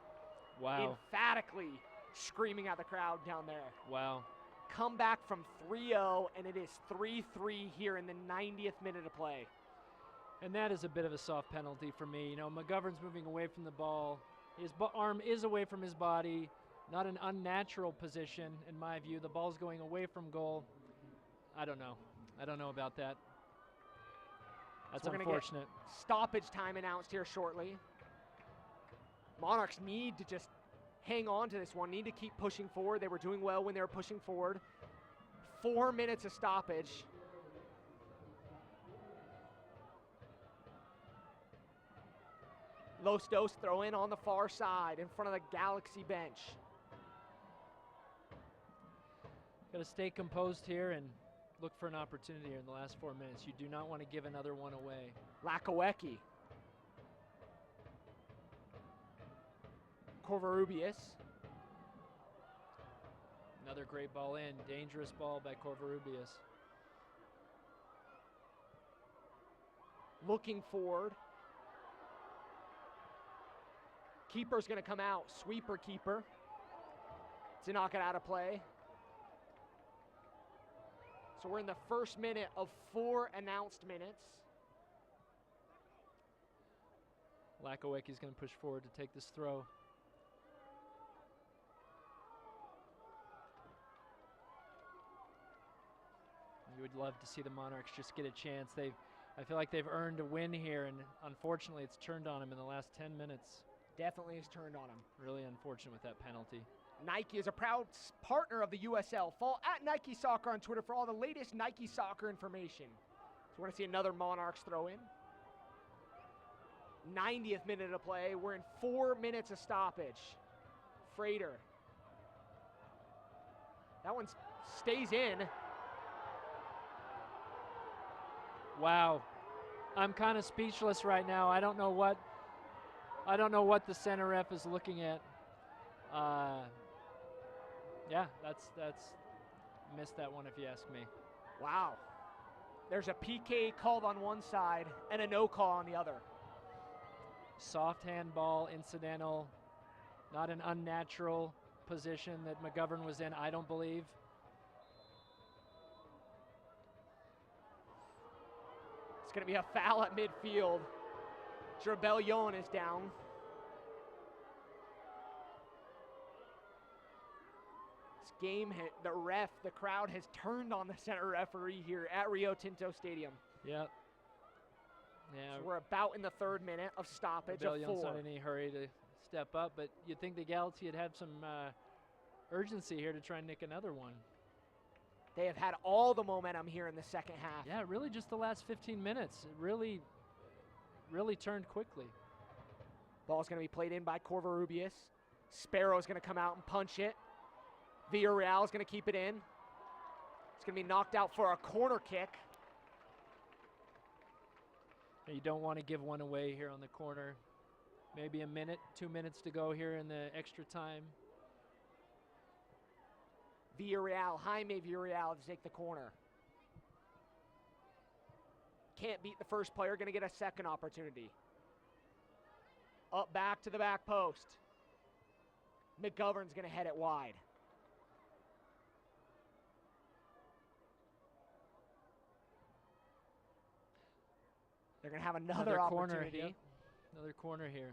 emphatically screaming at the crowd down there. Wow. Come back from 3-0, and it is 3-3 here in the 90th minute of play. And that is a bit of a soft penalty for me. McGovern's moving away from the ball. His arm is away from his body. Not an unnatural position, in my view. The ball's going away from goal. I don't know. I don't know about that. That's unfortunate. Stoppage time announced here shortly. Monarchs need to just hang on to this one, need to keep pushing forward. They were doing well when they were pushing forward. 4 minutes of stoppage. Los Dos throw in on the far side in front of the Galaxy bench. Got to stay composed here and look for an opportunity here in the last 4 minutes. You do not want to give another one away. Lakawecki. Corvarubius. Another great ball in. Dangerous ball by Corvarubius. Looking forward. Keeper's going to come out. Sweeper keeper to knock it out of play. So we're in the first minute of 4 announced minutes. Lakawecki's going to push forward to take this throw. You would love to see the Monarchs just get a chance. I feel like they've earned a win here, and unfortunately it's turned on them in the last 10 minutes. Definitely has turned on him. Really unfortunate with that penalty. Nike is a proud partner of the USL. Follow at Nike Soccer on Twitter for all the latest Nike Soccer information. So we want to see another Monarchs throw in. 90th minute of play. We're in 4 minutes of stoppage. Frater. That one stays in. Wow. I'm kind of speechless right now. I don't know what the center ref is looking at. Yeah, that's missed that one if you ask me. Wow. There's a PK called on one side and a no call on the other. Soft handball, incidental, not an unnatural position that McGovern was in, I don't believe. It's going to be a foul at midfield. Rebellion is down. This game, the crowd has turned on the center referee here at Rio Tinto Stadium. Yep. Yeah. So we're about in the 3rd minute of stoppage of 4. Rebellion's not in any hurry to step up, but you'd think the Galaxy had some urgency here to try and nick another one. They have had all the momentum here in the second half. Yeah, really just the last 15 minutes. It really turned quickly. Ball's going to be played in by Corvarubius. Sparrow's going to come out and punch it. Villarreal is going to keep it in. It's going to be knocked out for a corner kick. You don't want to give one away here on the corner. Maybe a minute, 2 minutes to go here in the extra time. Villarreal, Jaime Villarreal to take the corner. Can't beat the first player, going to get a second opportunity. Up back to the back post. McGovern's going to head it wide. They're going to have another opportunity. Corner, yep. Another corner here.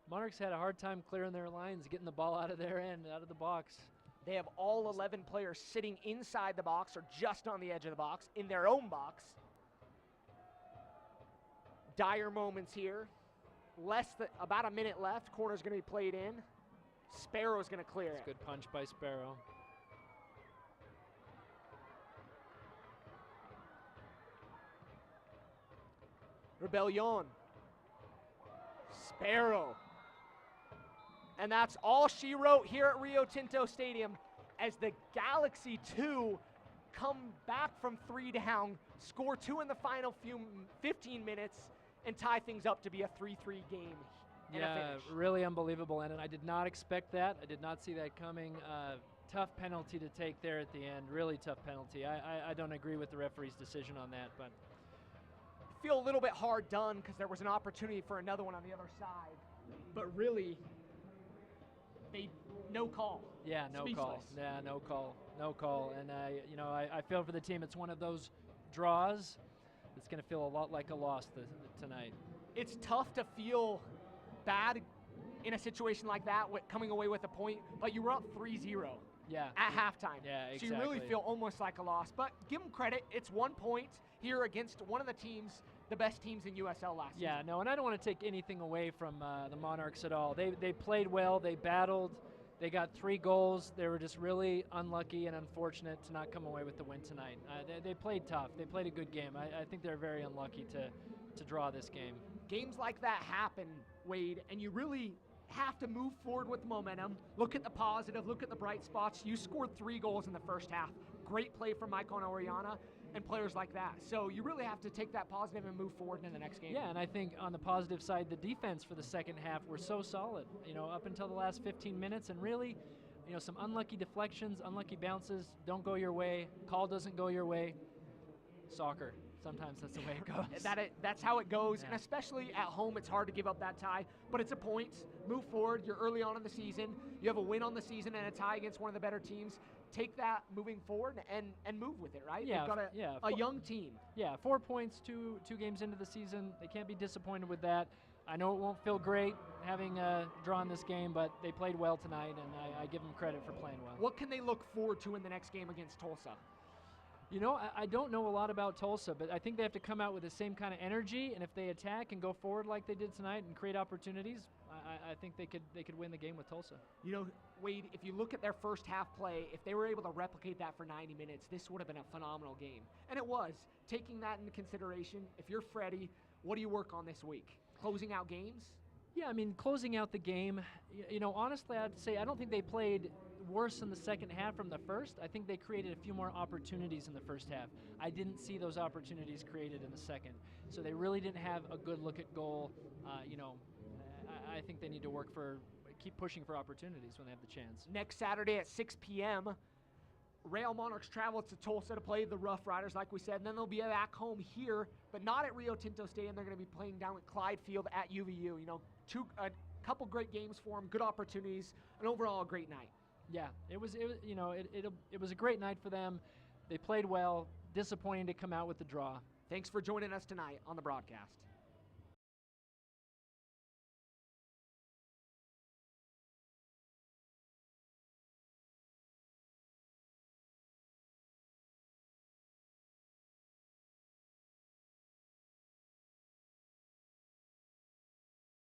Monarchs had a hard time clearing their lines, getting the ball out of their end, out of the box. They have all 11 players sitting inside the box or just on the edge of the box, in their own box. Dire moments here. About a minute left. Corner's going to be played in. Sparrow's going to clear it. Good punch by Sparrow. Rebellion. Sparrow. And that's all she wrote here at Rio Tinto Stadium as the Galaxy 2 come back from 3 down, score 2 in the final 15 minutes, and tie things up to be a 3-3 game. Yeah, really unbelievable, and I did not expect that. I did not see that coming. Tough penalty to take there at the end, really tough penalty. I don't agree with the referee's decision on that, but feel a little bit hard done because there was an opportunity for another one on the other side, but really, no call. Yeah, no Speechless. call. Yeah, no call. And I feel for the team. It's one of those draws that's going to feel a lot like a loss tonight. It's tough to feel bad in a situation like that, coming away with a point, but you were up 3-0. Yeah. At halftime. Yeah, exactly. So you really feel almost like a loss. But give them credit. It's 1 point here against one of the teams, the best teams in USL last season. Yeah, no, and I don't want to take anything away from the Monarchs at all. They played well. They battled. They got 3 goals. They were just really unlucky and unfortunate to not come away with the win tonight. They played tough. They played a good game. I think they're very unlucky to draw this game. Games like that happen, Wade, and you really have to move forward with momentum. Look at the positive, look at the bright spots. You scored 3 goals in the first half. Great play from Maicon Oriana and players like that. So you really have to take that positive and move forward in the next game. Yeah, and I think on the positive side, the defense for the second half were so solid, up until the last 15 minutes, and really, some unlucky deflections, unlucky bounces don't go your way, call doesn't go your way. Soccer. Sometimes that's the way it goes. That's how it goes, Yeah. and especially at home, it's hard to give up that tie, but it's a point. Move forward. You're early on in the season. You have a win on the season and a tie against one of the better teams. Take that moving forward and move with it, right? Yeah, You've got a young team. Yeah, 4 points, two games into the season. They can't be disappointed with that. I know it won't feel great having drawn this game, but they played well tonight, and I give them credit for playing well. What can they look forward to in the next game against Tulsa? I don't know a lot about Tulsa, but I think they have to come out with the same kind of energy, and if they attack and go forward like they did tonight and create opportunities, I think they could win the game with Tulsa. Wade, if you look at their first half play, if they were able to replicate that for 90 minutes, this would have been a phenomenal game. And it was. Taking that into consideration, if you're Freddie, what do you work on this week? Closing out games? Yeah, closing out the game, honestly, I'd say I don't think they played worse in the second half from the first. I think they created a few more opportunities in the first half. I didn't see those opportunities created in the second. So they really didn't have a good look at goal. I think they need to keep pushing for opportunities when they have the chance. Next Saturday at 6 p.m., Real Monarchs travel to Tulsa to play the Rough Riders, like we said, and then they'll be back home here, but not at Rio Tinto Stadium. They're going to be playing down at Clyde Field at UVU. A couple great games for them, good opportunities, and overall a great night. Yeah, it was a great night for them. They played well. Disappointing to come out with the draw. Thanks for joining us tonight on the broadcast.